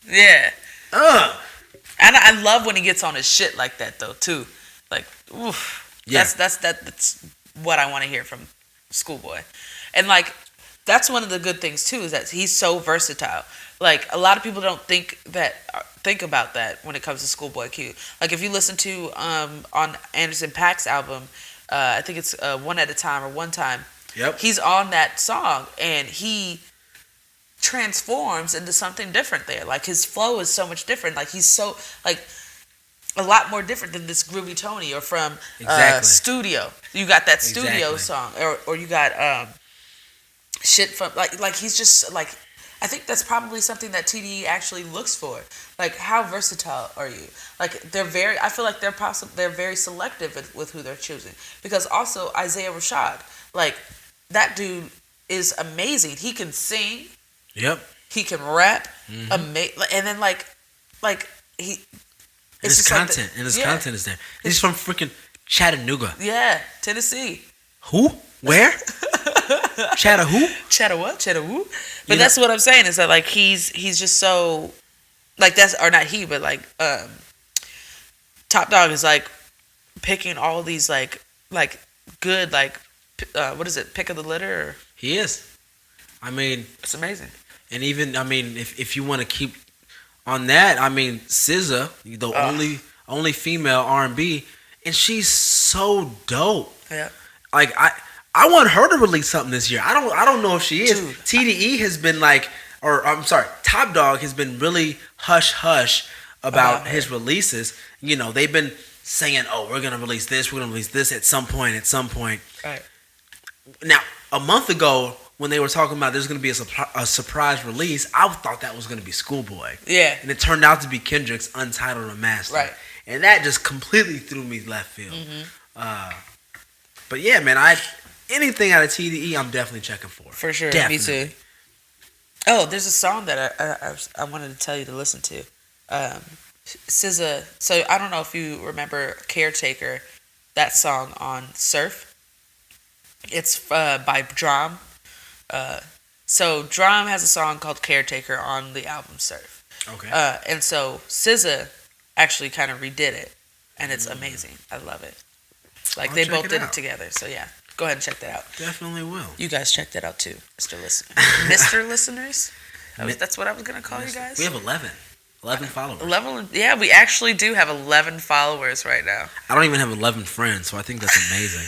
Yeah. And I love when he gets on his shit like that, though, too. Like, oof. Yeah. That's what I want to hear from Schoolboy. And, like, that's one of the good things, too, is that he's so versatile. Like, a lot of people don't think about that when it comes to Schoolboy Q. Like, if you listen to, on Anderson .Paak's album... I think it's One at a Time or One Time. Yep. He's on that song and he transforms into something different there. Like his flow is so much different. Like he's so like a lot more different than this Groovy Tony or from Exactly. Studio. You got that Studio Exactly. song, or you got shit from like he's just like. I think that's probably something that TDE actually looks for. Like, how versatile are you? Like, I feel like they're very selective with who they're choosing. Because also Isaiah Rashad, like, that dude is amazing. He can sing. Yep. He can rap. Mm-hmm. And then like he. And his content, content is there. He's from freaking Chattanooga. Yeah, Tennessee. Who? Where? Chatta who? Chatta what? Chatta who? But that's what I'm saying is that like he's just so like that's or not he but like Top Dog is like picking all these like good like what is it, pick of the litter or? He is. I mean, it's amazing. And even I mean if you want to keep on that, I mean SZA, the only female R&B, and she's so dope. Yeah. Like I want her to release something this year. I don't know if she is. Dude. TDE has been like, or I'm sorry, Top Dog has been really hush about his releases. You know, they've been saying, "Oh, we're gonna release this. We're gonna release this at some point. At some point." Right. Now, a month ago, when they were talking about there's gonna be a surprise release, I thought that was gonna be Schoolboy. Yeah. And it turned out to be Kendrick's Untitled Unmastered. Right. And that just completely threw me left field. Mm-hmm. But yeah, man, anything out of TDE, I'm definitely checking for. For sure, definitely. Me too. Oh, there's a song that I wanted to tell you to listen to. SZA. So I don't know if you remember Caretaker, that song on Surf. It's by Drum. So Drum has a song called Caretaker on the album Surf. Okay. And so SZA actually kind of redid it, and it's amazing. I love it. Like they both did it together. So yeah. Go ahead and check that out. Definitely will. You guys check that out too, Mr. Listener. Mr. Listeners? That's what I was going to call you guys? We have 11. 11 followers. 11, yeah, we actually do have 11 followers right now. I don't even have 11 friends, so I think that's amazing.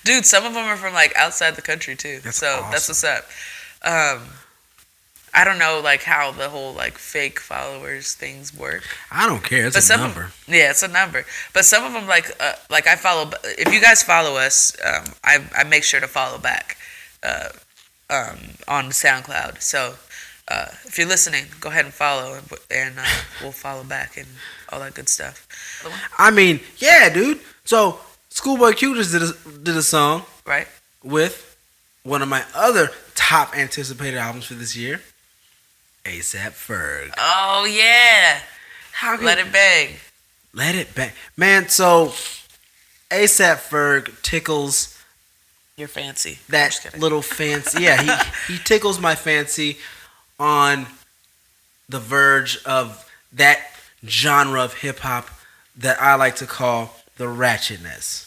Dude, some of them are from like outside the country too. That's awesome. That's what's up. I don't know like how the whole like fake followers things work. I don't care. It's a number. Yeah, it's a number. But some of them like I follow. If you guys follow us, I make sure to follow back on SoundCloud. So if you're listening, go ahead and follow, and we'll follow back and all that good stuff. I mean, yeah, dude. So Schoolboy Q just did a song right with one of my other top anticipated albums for this year. ASAP Ferg. Oh yeah, Let It Bang. Let It Bang, man. So ASAP Ferg tickles your fancy. That little fancy. Yeah, he tickles my fancy on the verge of that genre of hip hop that I like to call the ratchetness.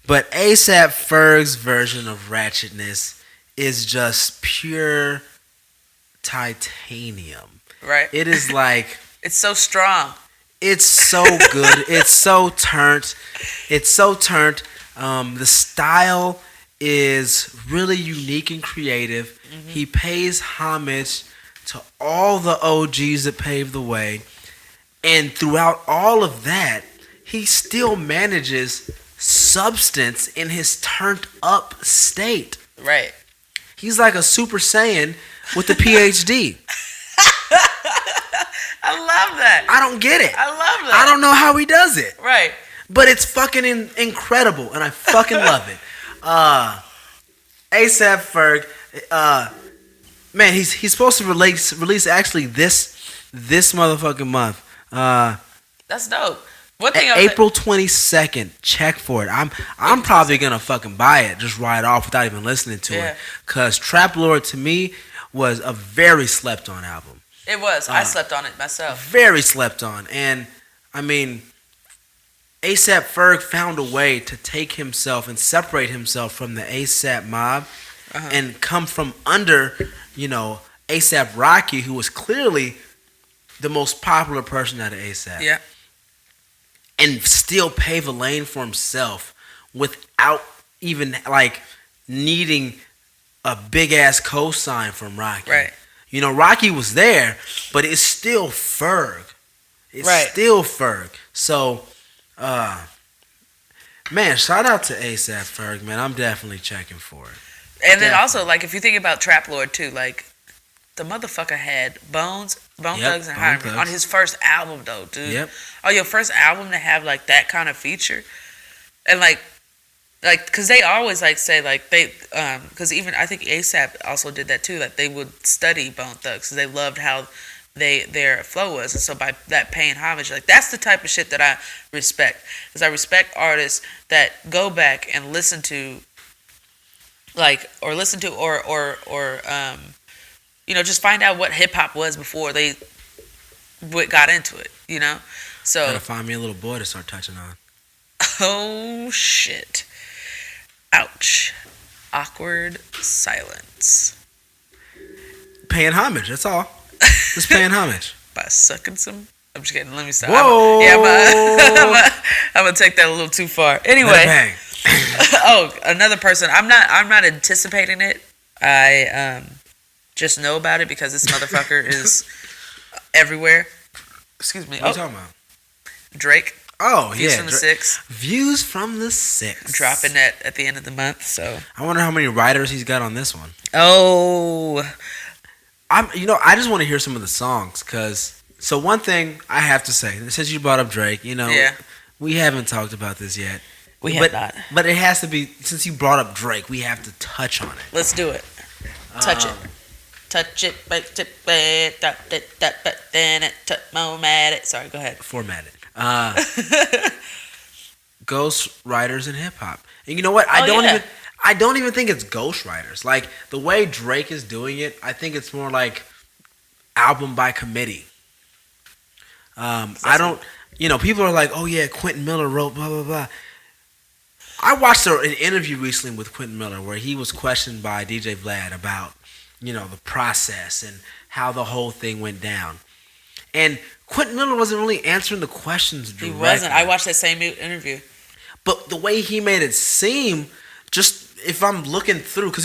But ASAP Ferg's version of ratchetness is just pure titanium. Right. It is like it's so strong. It's so good. It's so turned. The style is really unique and creative. Mm-hmm. He pays homage to all the OGs that paved the way. And throughout all of that, he still manages substance in his turned up state. Right. He's like a Super Saiyan with a PhD. I love that. I don't get it. I love that. I don't know how he does it. Right. But it's fucking incredible, and I fucking love it. ASAP Ferg, man, he's supposed to release actually this motherfucking month. That's dope. What thing? April 22nd. Check for it. I'm probably gonna fucking buy it, just ride off without even listening to it. Cause Trap Lord to me was a very slept on album. It was. I slept on it myself. Very slept on, and I mean, ASAP Ferg found a way to take himself and separate himself from the ASAP mob, and come from under, ASAP Rocky, who was clearly the most popular person out of ASAP. Yeah. And still pave a lane for himself without even needing a big ass cosign from Rocky. Right. Rocky was there, but it's still Ferg. It's Right. still Ferg. So, man, shout out to ASAP Ferg, man. I'm definitely checking for it. And then Definitely. also, like, if you think about Trap Lord too, like, the motherfucker had Bone Yep, Thugs and Bone Harmony Thugs. on his first album, though, dude. Yep. On your first album to have like that kind of feature, and like, because they always like say like they, because even I think ASAP also did that too. Like they would study Bone Thugs because they loved how their flow was, and so by that paying homage, like that's the type of shit that I respect. Because I respect artists that go back and listen to, like, or listen to, or you know, just find out what hip hop was before they got into it. You know, so Gotta find me a little boy to start touching on. oh shit, ouch, awkward silence Paying homage, that's all. Just paying homage. by sucking some. I'm just kidding. Let me stop. Whoa. I'm gonna take that a little too far. Let it Anyway, bang. oh, another person. I'm not anticipating it. I just know about it because this motherfucker is everywhere. Excuse me. What are you talking about? Drake. Oh, Views yeah. from the Six. Views from the Six. Dropping that at the end of the month. So. I wonder how many writers he's got on this one. Oh. I just want to hear some of the songs, cause so one thing I have to say, since you brought up Drake, Yeah. we haven't talked about this yet. We have not. But it has to be, since you brought up Drake, we have to touch on it. Let's do it. Touch it. Touch it. Format it. Sorry, go ahead. Format it. Ghost writers in hip hop, and you know what? I don't even think it's ghost writers. Like the way Drake is doing it, I think it's more like album by committee. I don't. People are like, "Oh yeah, Quentin Miller wrote blah blah blah." I watched an interview recently with Quentin Miller where he was questioned by DJ Vlad about, the process and how the whole thing went down. And Quentin Miller wasn't really answering the questions directly. He wasn't. I watched that same interview. But the way he made it seem, just if I'm looking through, because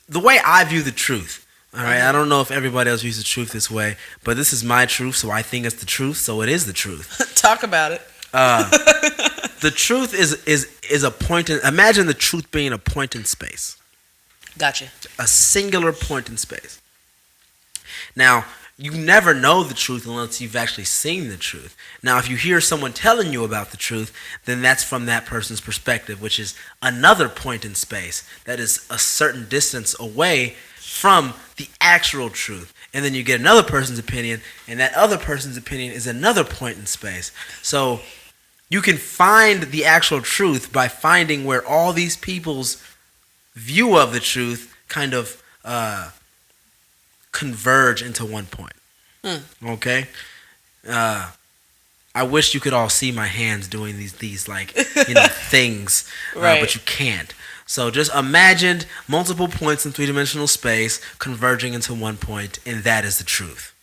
the way I view the truth, all right, I don't know if everybody else views the truth this way, but this is my truth, so I think it's the truth, so it is the truth. Talk about it. The truth is a point in. Imagine the truth being a point in space. Gotcha. A singular point in space. Now, you never know the truth unless you've actually seen the truth. Now, if you hear someone telling you about the truth, then that's from that person's perspective, which is another point in space that is a certain distance away from the actual truth. And then you get another person's opinion, and that other person's opinion is another point in space. So you can find the actual truth by finding where all these people's view of the truth kind of converge into one point. Okay? I wish you could all see my hands doing these like things, right. But you can't. So just imagine multiple points in three-dimensional space converging into one point, and that is the truth.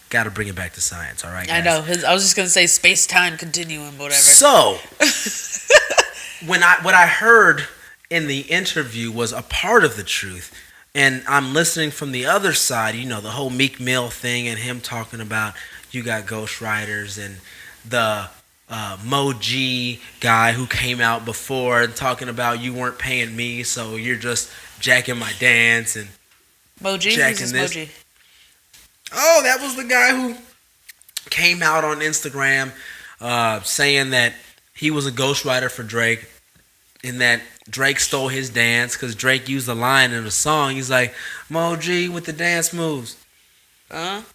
Got to bring it back to science, all right, guys? I know. I was just gonna say space-time continuum, whatever. So what I heard in the interview was a part of the truth. And I'm listening from the other side, the whole Meek Mill thing and him talking about you got ghostwriters and the Moji guy who came out before and talking about you weren't paying me, so you're just jacking my dance and Moji? jacking Who's this. Moji? Oh, that was the guy who came out on Instagram saying that he was a ghostwriter for Drake and that Drake stole his dance because Drake used a line in a song. He's like, Moji with the dance moves. And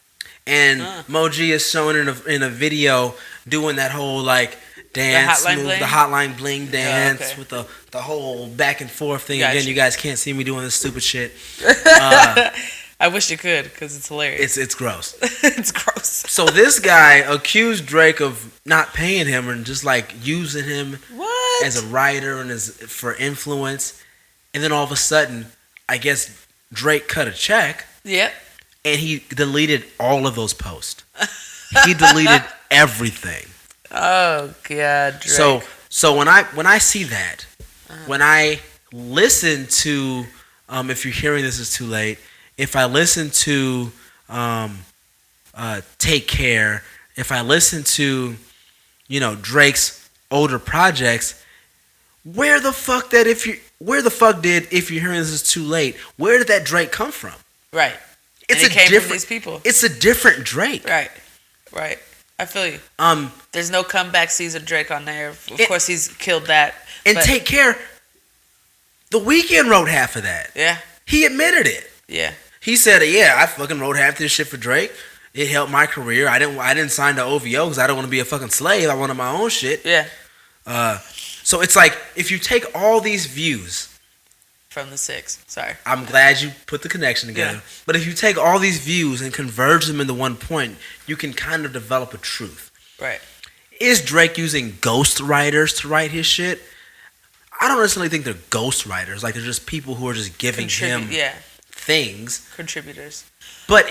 Moji is shown in a video doing that whole like dance move, the hotline bling dance with the whole back and forth thing. Again, you guys can't see me doing this stupid shit. I wish you could because it's hilarious. It's gross. It's gross. So this guy accused Drake of not paying him and just like using him as a writer and for influence. And then all of a sudden, I guess Drake cut a check. Yep. And he deleted all of those posts. He deleted everything. Oh God, Drake. So when I see that, when I listen to, if you're hearing this, it's too late. If I listen to Take Care, if I listen to, Drake's older projects, where the fuck did If You're Hearing This Is Too Late? Where did that Drake come from? Right. It's and it came from these people. It's a different Drake. Right. I feel you. There's no comeback season Drake on there. Of course, he's killed that. And Take Care. The Weeknd wrote half of that. Yeah. He admitted it. Yeah. He said, "Yeah, I fucking wrote half this shit for Drake. It helped my career. I didn't sign to OVO because I don't want to be a fucking slave. I wanted my own shit." Yeah. So it's like if you take all these views from the 6. Sorry. I'm glad you put the connection together. Yeah. But if you take all these views and converge them into one point, you can kind of develop a truth. Right. Is Drake using ghost writers to write his shit? I don't necessarily think they're ghost writers. Like, they're just people who are just giving him things. Contributors. But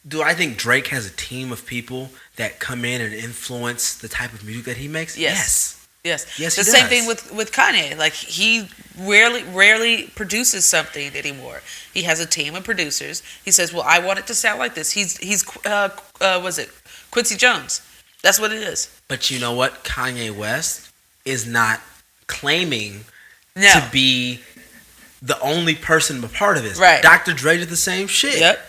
do I think Drake has a team of people that come in and influence the type of music that he makes? Yes. The same thing with Kanye. Like, he rarely produces something anymore. He has a team of producers. He says, "Well, I want it to sound like this." He's was it Quincy Jones? That's what it is. But you know what? Kanye West is not claiming to be the only person a part of this. Right. Dr. Dre did the same shit. Yep.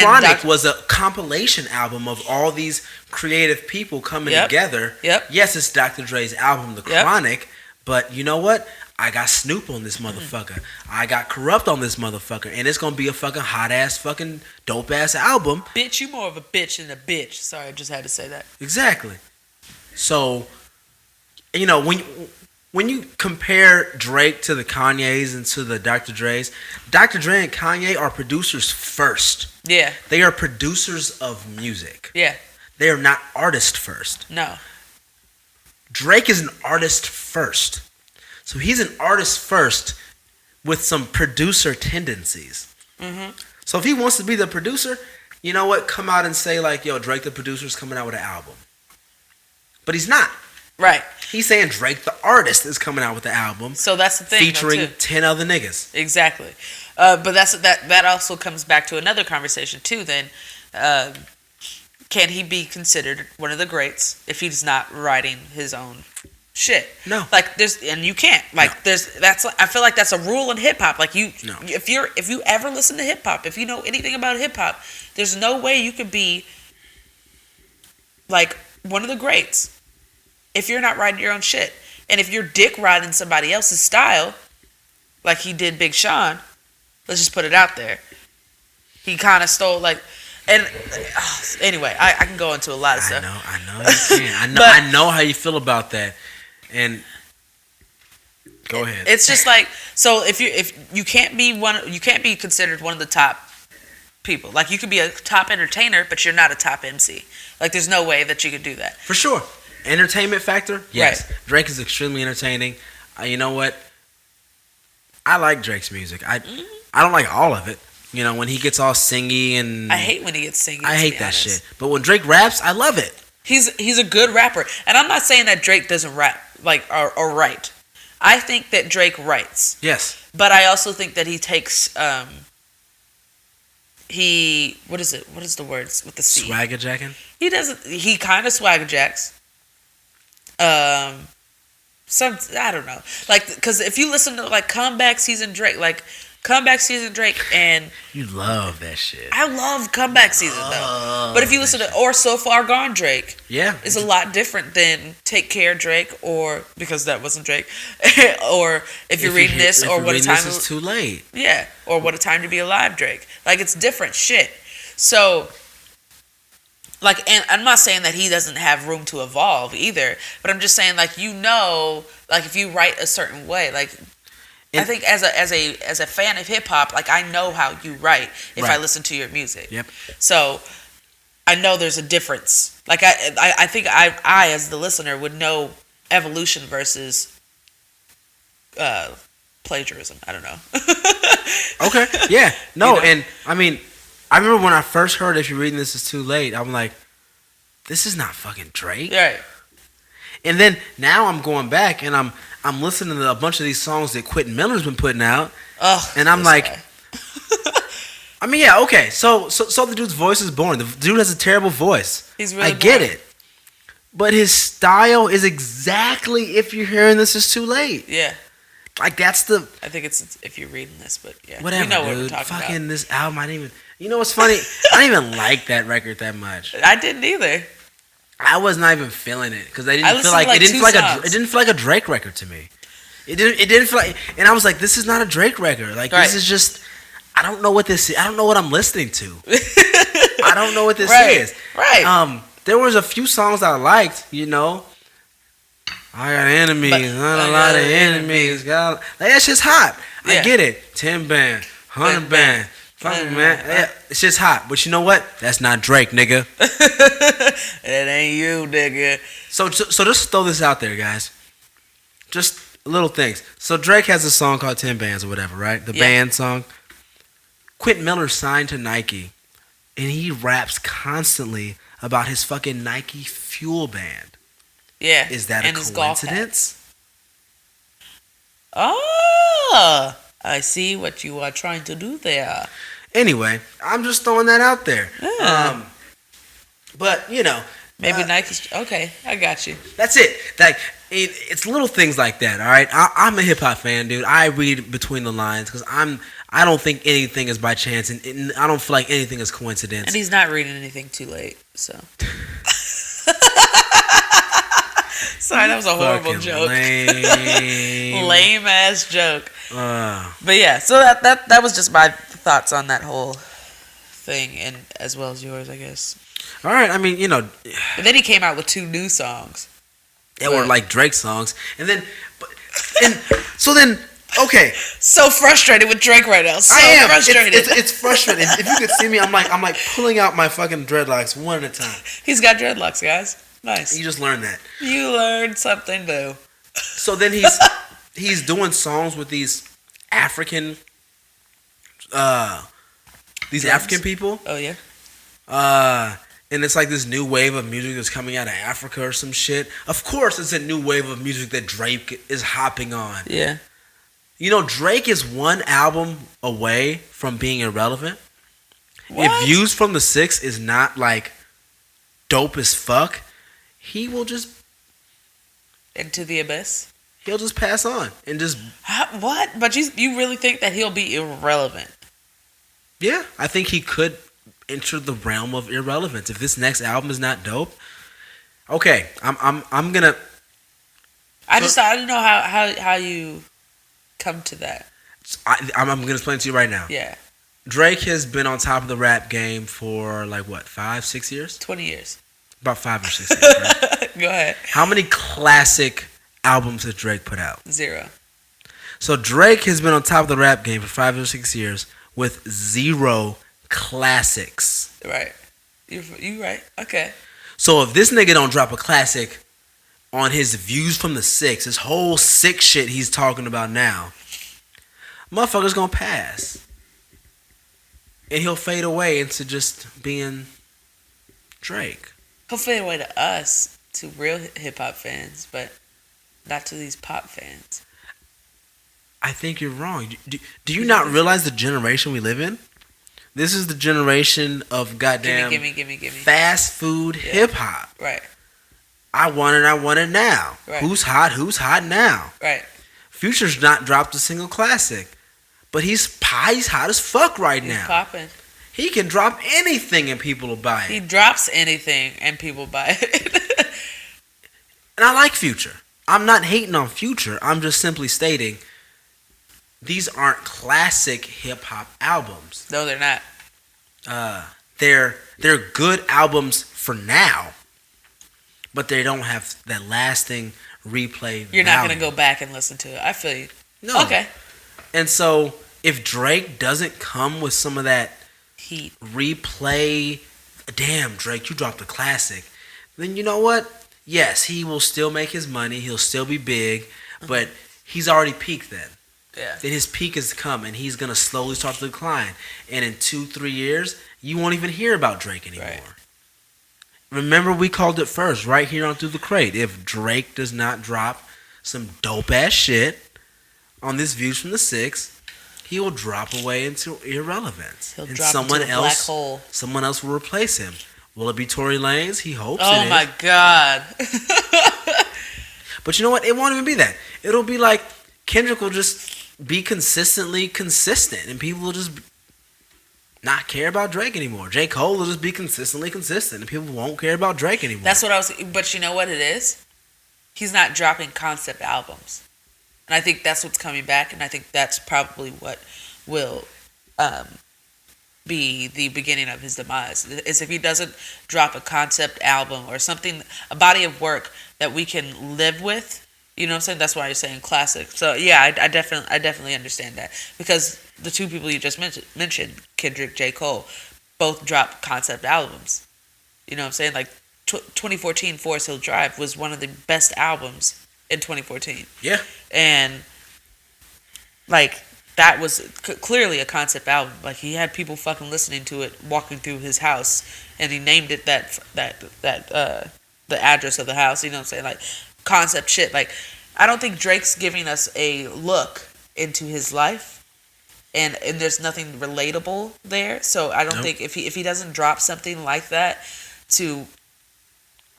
Chronic was a compilation album of all these creative people coming together. Yep. Yes, it's Dr. Dre's album, The Chronic, but you know what? I got Snoop on this motherfucker. I got Corrupt on this motherfucker, and it's gonna be a fucking hot ass, fucking dope ass album. Bitch, you more of a bitch than a bitch. Sorry, I just had to say that. Exactly. So, when you compare Drake to the Kanyes and to the Dr. Dre's, Dr. Dre and Kanye are producers first. Yeah. They are producers of music. Yeah. They are not artists first. No. Drake is an artist first. So he's an artist first with some producer tendencies. Mm-hmm. So if he wants to be the producer, you know what? Come out and say like, "Yo, Drake the producer is coming out with an album." But he's not. Right. He's saying Drake the artist is coming out with the album. So that's the thing. Featuring 10 other niggas. Exactly. But that also comes back to another conversation too then. Can he be considered one of the greats if he's not writing his own shit? No. Like you can't. Like no. I feel like that's a rule in hip hop. Like if you ever listen to hip hop, if you know anything about hip hop, there's no way you could be like one of the greats if you're not writing your own shit. And if you're dick riding somebody else's style, like he did Big Sean, let's just put it out there. He kind of stole anyway, I can go into a lot of stuff. I know you can. I know how you feel about that. And go ahead. It's just like, so if you can't be considered one of the top people. Like, you could be a top entertainer, but you're not a top MC. Like, there's no way that you could do that. For sure. Entertainment factor? Yes. Right. Drake is extremely entertaining. You know what? I like Drake's music. I don't like all of it. When he gets all singy and... I hate when he gets singy. I hate that shit. But when Drake raps, I love it. He's a good rapper. And I'm not saying that Drake doesn't rap, or write. I think that Drake writes. Yes. But I also think that he takes... what is it? What is the words with the C? Swagger jacking? He kind of swagger jacks. I don't know. Like, because if you listen to comeback season Drake, and you love that shit. I love comeback season though. But if you listen to or So Far Gone Drake, it's a lot different than Take Care Drake, or because that wasn't Drake, or if you're reading this, or What a Time is Too Late. Yeah, or What a Time to Be Alive Drake. Like, it's different shit. So. And I'm not saying that he doesn't have room to evolve either, but I'm just saying, if you write a certain way, I think as a fan of hip hop, I know how you write if I listen to your music. Yep. So I know there's a difference. I think I as the listener would know evolution versus plagiarism. I don't know. Okay. Yeah. No. And I mean, I remember when I first heard "If You're Reading This Is Too Late," I'm like, this is not fucking Drake. Right. And then now I'm going back and I'm listening to a bunch of these songs that Quentin Miller's been putting out. Oh, and I'm like, I mean, yeah, okay. So the dude's voice is boring. The dude has a terrible voice. He's really I get boring. it. But his style is exactly if you're hearing this is too late. Yeah. Like that's the I think it's if you're reading this, but yeah. whatever, we know dude. what we're talking Fucking about. this album, I didn't even. You know what's funny? I didn't even like that record that much. I didn't either. I was not even feeling it because I I didn't feel listened like to, like, it didn't two feel like songs. it didn't feel like a Drake record to me. It didn't feel like, and I was like, this is not a Drake record. Like Right. this is just. I don't know what this is. I don't know what I'm listening to. I don't know what this Right. is. Right. There was a few songs I liked, you know. I got enemies, not a lot of enemies. Like that shit's hot. I Yeah. get it. 10 band, 100 band, fucking man. Yeah, it's just hot. But you know what? That's not Drake, nigga. It ain't you, nigga. So just throw this out there, guys. Just little things. So Drake has a song called 10 Bands or whatever, right? The Yeah. band song. Quentin Miller signed to Nike, and he raps constantly about his fucking Nike Fuel band. Yeah. Is that and a his golf hat. coincidence? Oh, I see what you are trying to do there. Anyway, I'm just throwing that out there. Yeah. But you know, Maybe Nike's okay. I got you. that's it. Like it's little things like that. All right, I'm a hip hop fan, dude. I read between the lines because I don't think anything is by chance, and I don't feel like anything is coincidence. And he's not reading anything too late, so. Sorry, that was a horrible Fucking joke. Lame. Lame ass joke. Uh, But yeah, so that was just my thoughts on that whole thing, and as well as yours, I guess. all right, I mean, you know, But then he came out with 2 new songs. they were like Drake songs, and then, okay. So frustrated with Drake right now. So I am. frustrated. It's frustrating. If you could see me, I'm like pulling out my fucking dreadlocks one at a time. He's got dreadlocks, guys. Nice. You just learned that. You learned something new. So then he's doing songs with these African African people. Oh yeah. And it's like this new wave of music that's coming out of Africa or some shit. Of course, it's a new wave of music that Drake is hopping on. Yeah. You know, Drake is one album away from being irrelevant. What? If Views from the Six is not like dope as fuck, he will just Into the abyss. he'll just pass on and just What? But you really think that he'll be irrelevant? yeah. I think he could enter the realm of irrelevance if this next album is not dope. Okay, I'm gonna. I didn't know how you come to that. I'm gonna explain to you right now. Yeah. Drake has been on top of the rap game for like what, 5-6 years? 20 years. About 5 or 6 years. Right? Go ahead. How many classic albums has Drake put out? 0. So Drake has been on top of the rap game for 5 or 6 years with 0 classics. Right. You right. Okay. So if this nigga don't drop a classic on his Views from the Six, his whole sick shit he's talking about now, motherfucker's gonna pass. And he'll fade away into just being Drake. He'll fade away to us, to real hip hop fans, but not to these pop fans. I think you're wrong. Do you not realize the generation we live in? This is the generation of goddamn Gimme. fast food hip hop. Right. I want it now. Right. Who's hot now? Right. Future's not dropped a single classic. But he's hot as fuck right He's now. popping. He can drop anything and people will buy He it. drops anything and people buy it. And I like Future. I'm not hating on Future. I'm just simply stating these aren't classic hip hop albums. No, they're not. They're good albums for now, but they don't have that lasting replay You're not value. going to go back and listen to it. I feel you. No. Okay. And so if Drake doesn't come with some of that Heat. replay, damn, Drake, you dropped a classic, then you know what? Yes, he will still make his money. He'll still be big, but he's already peaked then. Yeah. Then his peak has come, and he's going to slowly start to decline. And in 2-3 years, you won't even hear about Drake anymore. Right. Remember, we called it first, right here on Through the Crate. If Drake does not drop some dope-ass shit on this Views from the Six, he will drop away into irrelevance. He'll and drop someone into a black hole. Someone else will replace him. Will it be Tory Lanez? He hopes it Oh is. my God. But you know what? It won't even be that. It'll be like Kendrick will just be consistently consistent, and people will just not care about Drake anymore. J. Cole will just be consistently consistent, and people won't care about Drake anymore. That's what I was. But you know what it is? He's not dropping concept albums, and I think that's what's coming back, and I think that's probably what will be the beginning of his demise. Is if he doesn't drop a concept album or something, a body of work that we can live with. You know what I'm saying? That's why you're saying classic. So yeah, I definitely understand that, because the two people you just mentioned, Kendrick, J. Cole, both dropped concept albums. You know what I'm saying? Like 2014 Forest Hill Drive was one of the best albums in 2014. Yeah. And like that was clearly a concept album. Like he had people fucking listening to it, walking through his house, and he named it the address of the house. You know what I'm saying? Like concept shit. Like I don't think Drake's giving us a look into his life, and there's nothing relatable there. So I don't think if he doesn't drop something like that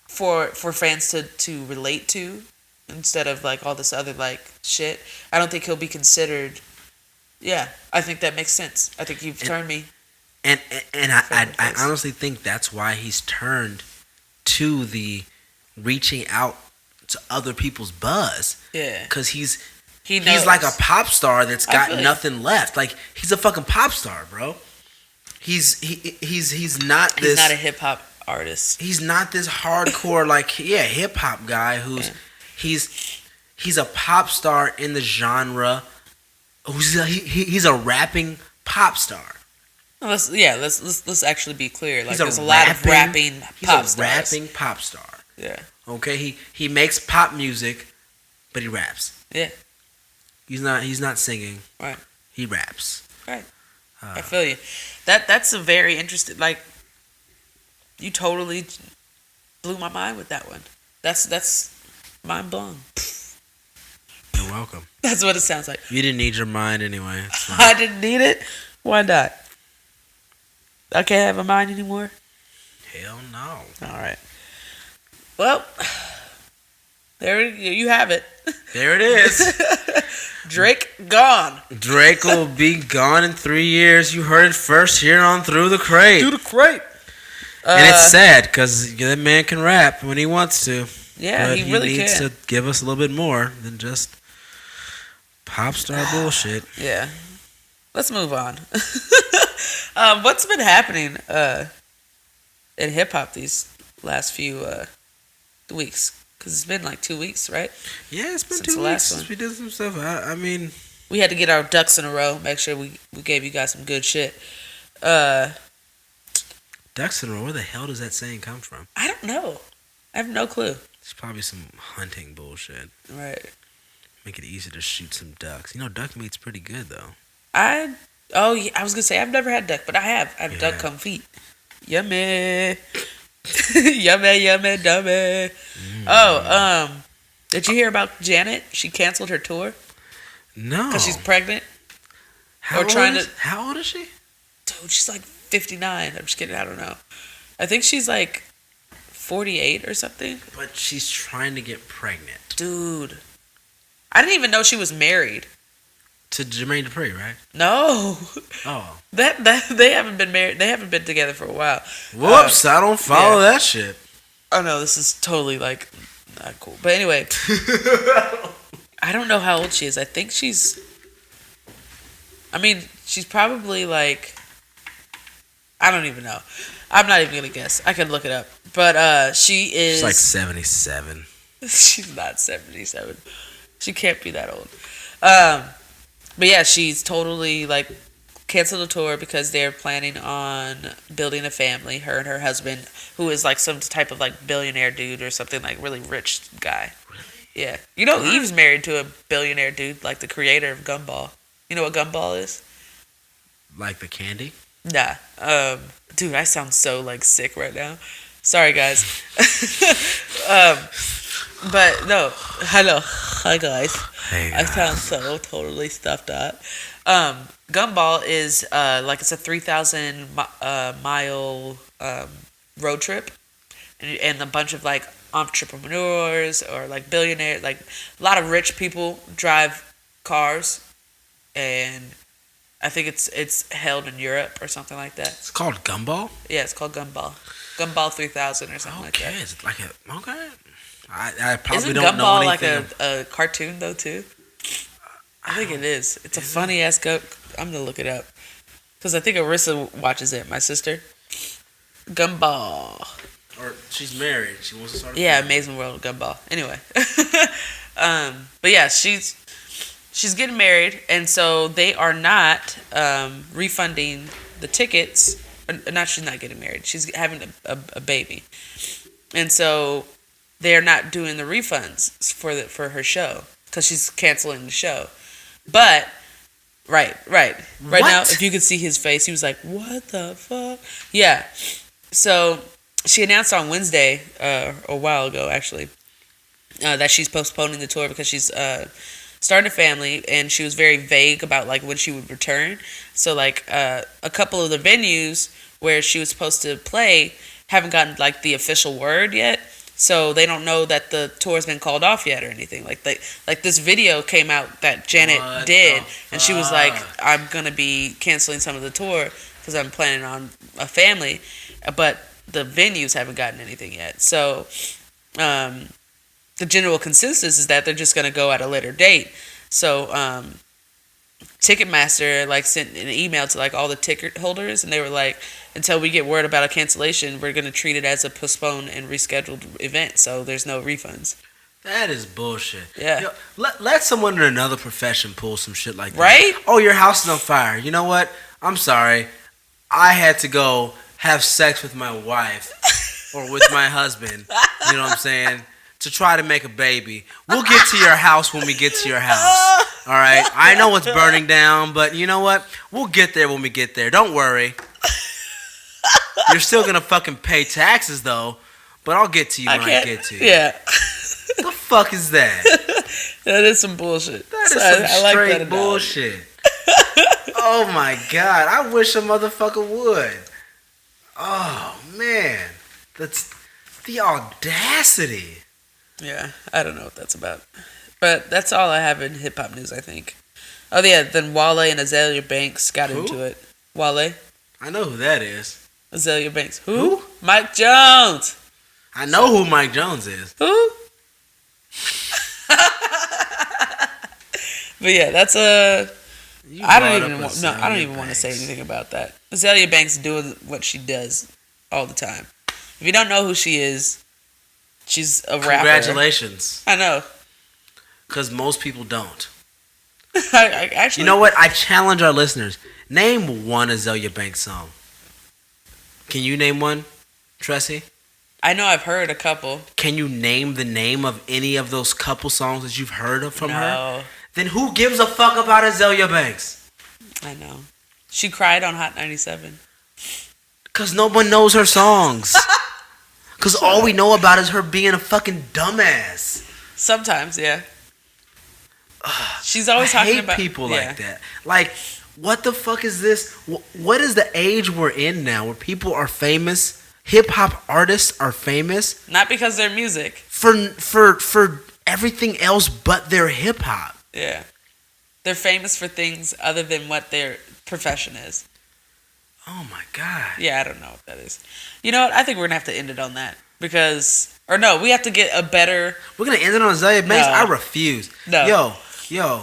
for fans to relate to, instead of like all this other like shit, I don't think he'll be considered. Yeah, I think that makes sense. I think you've turned me. And I honestly think that's why he's turned to the reaching out to other people's buzz. Yeah. Because he's like a pop star that's got nothing left. Like he's a fucking pop star, bro. He's not this. He's not a hip hop artist. He's not this hardcore like hip hop guy who's he's a pop star in the genre. He's a rapping pop star. Let's actually be clear. Like there's a lot of rapping pop stars. He's a rapping pop star. Yeah. Okay, he makes pop music, but he raps. Yeah. He's not singing. Right. He raps. Right. I feel you. That's a very interesting. Like, you totally blew my mind with that one. That's mind blown. You're welcome. That's what it sounds like. You didn't need your mind anyway. I didn't need it. Why not? I can't have a mind anymore. Hell no. All right. Well, there you have it. There it is. Drake gone. Drake will be gone in 3 years. You heard it first here on Through the Crate. Through the Crate. And it's sad because that man can rap when he wants to. Yeah, but he really can. He needs to give us a little bit more than just pop star bullshit. Yeah. Let's move on. What's been happening in hip hop these last few weeks? Because it's been like 2 weeks, right? Yeah, it's been 2 weeks since we did some stuff. I mean, we had to get our ducks in a row. Make sure we gave you guys some good shit. Ducks in a row. Where the hell does that saying come from? I don't know. I have no clue. It's probably some hunting bullshit. Right. Make it easy to shoot some ducks. You know, duck meat's pretty good though. I was gonna say I've never had duck, but I have. I have duck confit. Yummy. Yummy, dummy. Did you hear about Janet? She canceled her tour. No. Because she's pregnant. How old is she? Dude, she's like 59. I'm just kidding. I don't know. I think she's like 48 or something. But she's trying to get pregnant. Dude. I didn't even know she was married. To Jermaine Dupri, right? No. Oh. That they haven't been married. They haven't been together for a while. Whoops, I don't follow that shit. Oh no, this is totally like not cool. But anyway, I don't know how old she is. I think she's probably like, I don't even know. I'm not even gonna guess. I can look it up. But she is. She's like 77. She's not 77. She can't be that old. But yeah, she's totally like canceled the tour because they're planning on building a family. Her and her husband, who is like some type of like billionaire dude or something, like really rich guy. Really? Yeah. You know, Eve's married to a billionaire dude, like the creator of Gumball. You know what Gumball is? Like the candy? Nah. Dude, I sound so like sick right now. Sorry, guys. But no, hello, hi guys. Hey I guys. sound so totally stuffed up. Gumball is like it's a 3,000 mile road trip, and a bunch of like entrepreneurs or like billionaires, like a lot of rich people drive cars, and I think it's held in Europe or something like that. It's called Gumball? Yeah, it's called Gumball. Gumball 3000 or something like that. Okay, it's like a okay. I probably Isn't don't know Gumball like anything. a cartoon though too? I think it is. It's a funny ass go. I'm gonna look it up because I think Arissa watches it. My sister. Gumball. Or she's married. She wants to start. Yeah, Amazing World of Gumball. Anyway, but yeah, she's getting married, and so they are not refunding the tickets. Not she's not getting married. She's having a baby, and so they're not doing the refunds for her show because she's canceling the show. But right now, What? if you could see his face, he was like, "What the fuck?" Yeah. So she announced on Wednesday, a while ago actually, that she's postponing the tour because she's starting a family, and she was very vague about like when she would return. So like a couple of the venues where she was supposed to play haven't gotten like the official word yet. So they don't know that the tour's been called off yet or anything. Like this video came out that Janet What did, the and she was like, fuck? "I'm gonna be canceling some of the tour because I'm planning on a family," but the venues haven't gotten anything yet. So the general consensus is that they're just gonna go at a later date. So Ticketmaster like sent an email to like all the ticket holders, and they were like, until we get word about a cancellation, we're gonna treat it as a postponed and rescheduled event. So there's no refunds. That is bullshit. Yeah. Yo, let someone in another profession pull some shit like that. Right? Oh, your house is on fire. You know what? I'm sorry. I had to go have sex with my wife or with my husband. You know what I'm saying? To try to make a baby. We'll get to your house when we get to your house. All right? I know it's burning down, but you know what? We'll get there when we get there. Don't worry. You're still going to fucking pay taxes, though, but I'll get to you when I get to you. Yeah. The fuck is that? That is some bullshit. That is So some I like straight that analogy. bullshit. Oh my god, I wish a motherfucker would. Oh man, that's the audacity. Yeah, I don't know what that's about. But that's all I have in hip hop news, I think. Oh yeah, then Wale and Azalea Banks got Who? into it. Wale, I know who that is. Azalea Banks. Who? Mike Jones. I know who Mike Jones is. Who? But yeah, that's a. You I brought don't up even want. No, I Azalea don't even want to say Banks. anything about that. Azalea Banks doing what she does all the time. If you don't know who she is, she's a rapper. Congratulations, I know. because most people don't. I actually. You know what? I challenge our listeners. Name one Azalea Banks song. Can you name one, Tressie? I know I've heard a couple. Can you name the name of any of those couple songs that you've heard of from her? No, Then who gives a fuck about Azalea Banks? I know. She cried on Hot 97. Because no one knows her songs. Because all we know about is her being a fucking dumbass. Sometimes, yeah. She's always I talking hate about people yeah. like that. Like, what the fuck is this? What is the age we're in now where people are famous? Hip hop artists are famous Not because they're music. for everything else but their hip hop. Yeah. They're famous for things other than what their profession is. Oh my god. Yeah, I don't know what that is. You know what? I think we're going to have to end it on that. Because, or no, we have to get a better. We're gonna end it on Azalea Banks? No. I refuse. No. Yo,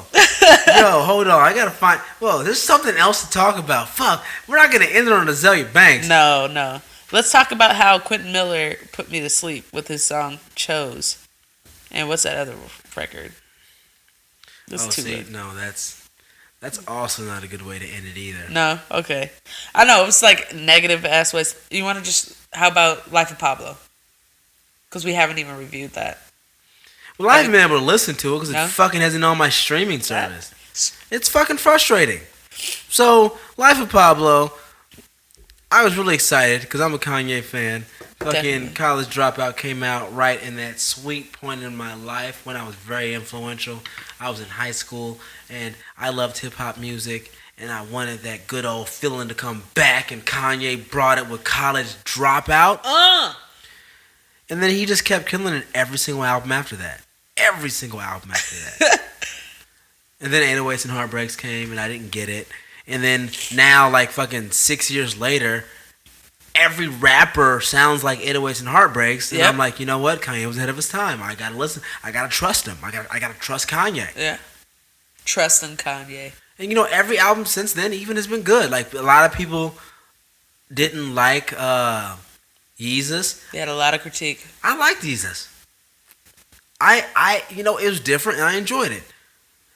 hold on. I gotta find. Whoa, there's something else to talk about. Fuck, we're not gonna end it on Azalea Banks. No. Let's talk about how Quentin Miller put me to sleep with his song Chose. And what's that other record? That's too good. No, that's also not a good way to end it either. No? Okay. I know, it's like negative ass ways. You want to just, how about Life of Pablo? Because we haven't even reviewed that. Well, I haven't been able to listen to it because No? it fucking hasn't on my streaming service. It's fucking frustrating. So, Life of Pablo, I was really excited because I'm a Kanye fan. Fucking College Dropout came out right in that sweet point in my life when I was very influential. I was in high school and I loved hip hop music and I wanted that good old feeling to come back, and Kanye brought it with College Dropout. And then he just kept killing it every single album after that. Every single album after that. And then 808s and Heartbreaks came and I didn't get it. And then now, like fucking 6 years later, every rapper sounds like 808s and Heartbreaks, and I'm like, you know what? Kanye was ahead of his time. I gotta listen. I gotta trust him. I gotta trust Kanye. Yeah, trust in Kanye. And you know, every album since then even has been good. Like a lot of people didn't like Yeezus. They had a lot of critique. I liked Yeezus. You know, it was different and I enjoyed it.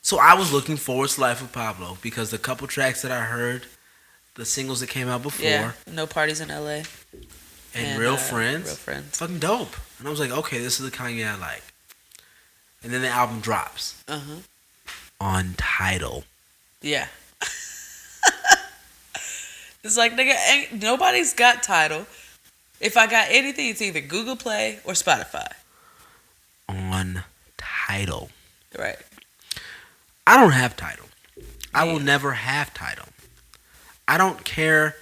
So I was looking forward to Life of Pablo because the couple tracks that I heard, the singles that came out before, No Parties in LA, and Real Friends, Real Friends, fucking dope. And I was like, okay, this is the Kanye I like. And then the album drops on Tidal. Yeah. It's like, nigga, nobody's got Tidal. If I got anything, it's either Google Play or Spotify. On Tidal. Right. I don't have Tidal. I will never have Tidal. I don't care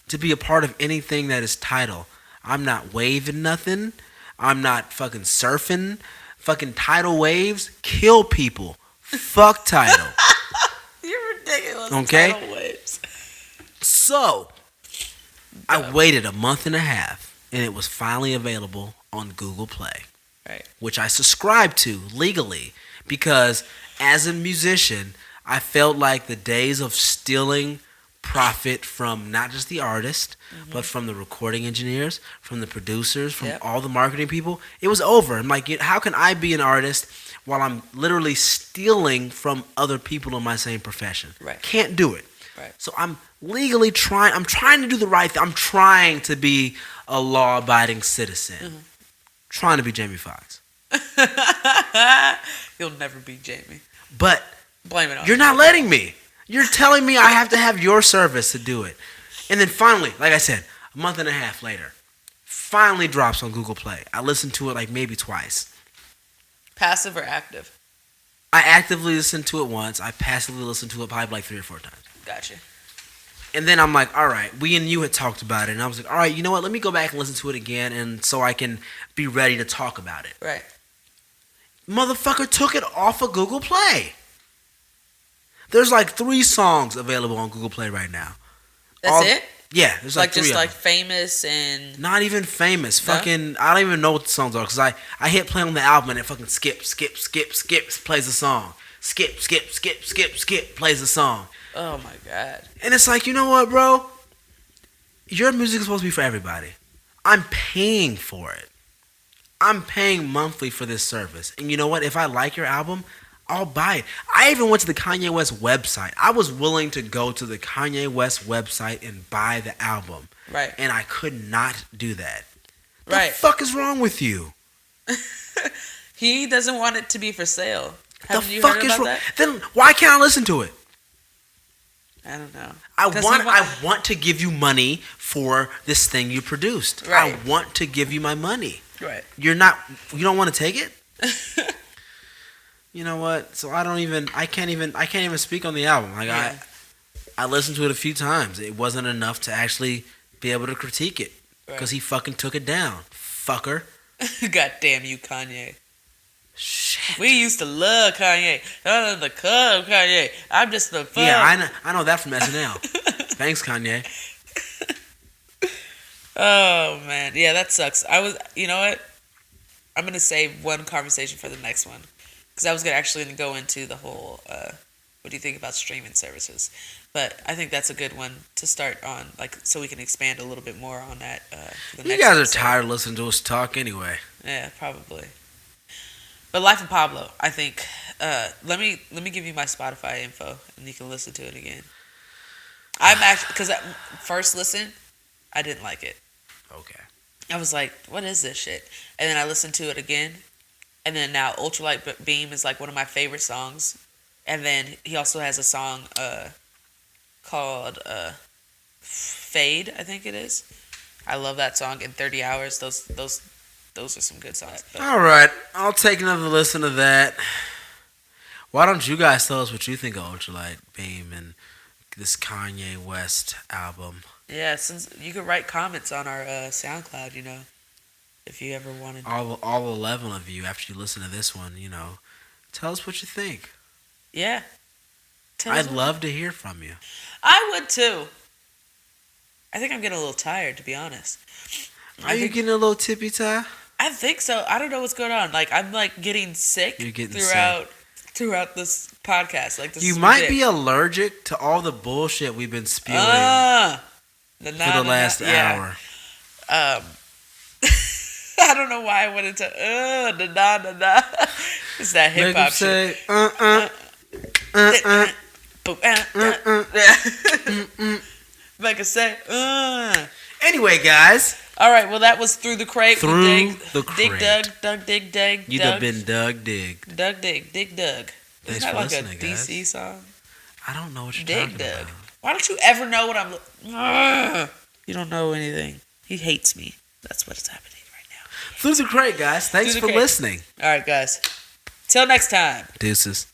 to be a part of anything that is Tidal. I'm not waving nothing. I'm not fucking surfing. Fucking tidal waves kill people. Fuck Tidal. You're ridiculous. Okay? Tidal waves. So, I waited a month and a half, and it was finally available on Google Play. Right. Which I subscribed to legally because as a musician, I felt like the days of stealing profit from not just the artist, but from the recording engineers, from the producers, from all the marketing people, it was over. I'm like, how can I be an artist while I'm literally stealing from other people in my same profession? Right. Can't do it. Right. So I'm legally I'm trying to do the right thing. I'm trying to be a law-abiding citizen. Trying to be Jamie Foxx. You'll never be Jamie. But blame it on you're not letting me. You're telling me I have to have your service to do it. And then finally, like I said, a month and a half later, finally drops on Google Play. I listened to it like maybe twice. Passive or active? I actively listened to it once. I passively listened to it probably like 3 or 4 times. Gotcha. And then I'm like, all right, we and you had talked about it. And I was like, all right, you know what? Let me go back and listen to it again and so I can be ready to talk about it. Right. Motherfucker took it off of Google Play. There's like 3 songs available on Google Play right now. That's it? Yeah, there's like 3 just of like them. famous and Not even famous. No? Fucking, I don't even know what the songs are because I hit play on the album and it fucking skips, plays the song. Skip, plays the song. oh my god. And it's like, you know what, bro? Your music is supposed to be for everybody. I'm paying for it. I'm paying monthly for this service. And you know what? If I like your album, I'll buy it. I even went to the Kanye West website. I was willing to go to the Kanye West website and buy the album. Right. And I could not do that. Right. The fuck is wrong with you? He doesn't want it to be for sale. Haven't you fuck heard is about wrong? that? Then why can't I listen to it? I don't know. I want to give you money for this thing you produced. Right. I want to give you my money. Right. You don't want to take it? You know what? So I can't even speak on the album. Like I listened to it a few times. It wasn't enough to actually be able to critique it because he fucking took it down. Fucker. God damn you, Kanye. Shit. We used to love Kanye. The club Kanye. I'm just the fun. Yeah, I know that from SNL. Thanks, Kanye. Oh man, yeah, that sucks. You know what? I'm gonna save one conversation for the next one because I was gonna go into the whole. What do you think about streaming services? But I think that's a good one to start on, like, so we can expand a little bit more on that. For the You next guys episode. are tired of listening to us talk anyway. Yeah, probably. But Life of Pablo, I think. Let me give you my Spotify info, and you can listen to it again. I'm actually because at first listen, I didn't like it. Okay. I was like, "What is this shit?" And then I listened to it again, and then now Ultralight Beam is like one of my favorite songs. And then he also has a song called Fade, I think it is. I love that song. In 30 Hours. Those are some good songs. But All right, I'll take another listen to that. Why don't you guys tell us what you think of Ultralight Beam and this Kanye West album? yeah, since you could write comments on our SoundCloud, if you ever wanted. All 11 of you, after you listen to this one, tell us what you think. Yeah. I'd love to hear from you. I would too. I think I'm getting a little tired, to be honest. Are you getting a little tippy tie? I think so. I don't know what's going on. Like I'm like getting sick You're getting throughout this podcast. Like this You is might be allergic to all the bullshit we've been spewing for the last hour. I don't know why I went into na. It's that hip hop shit. Make it say Anyway, guys. All right, well that was Through the Crate. Through the Crate. Dig Dug. You'd have been Doug Dig. Dig Dug. Thanks Isn't that for like listening, a DC guys. song? I don't know what you're Dig talking Dug. about. Why don't you ever know what I'm... You don't know anything. He hates me. That's what's happening right now. Through the Crate, guys. Thanks for listening. All right, guys. Till next time. Deuces.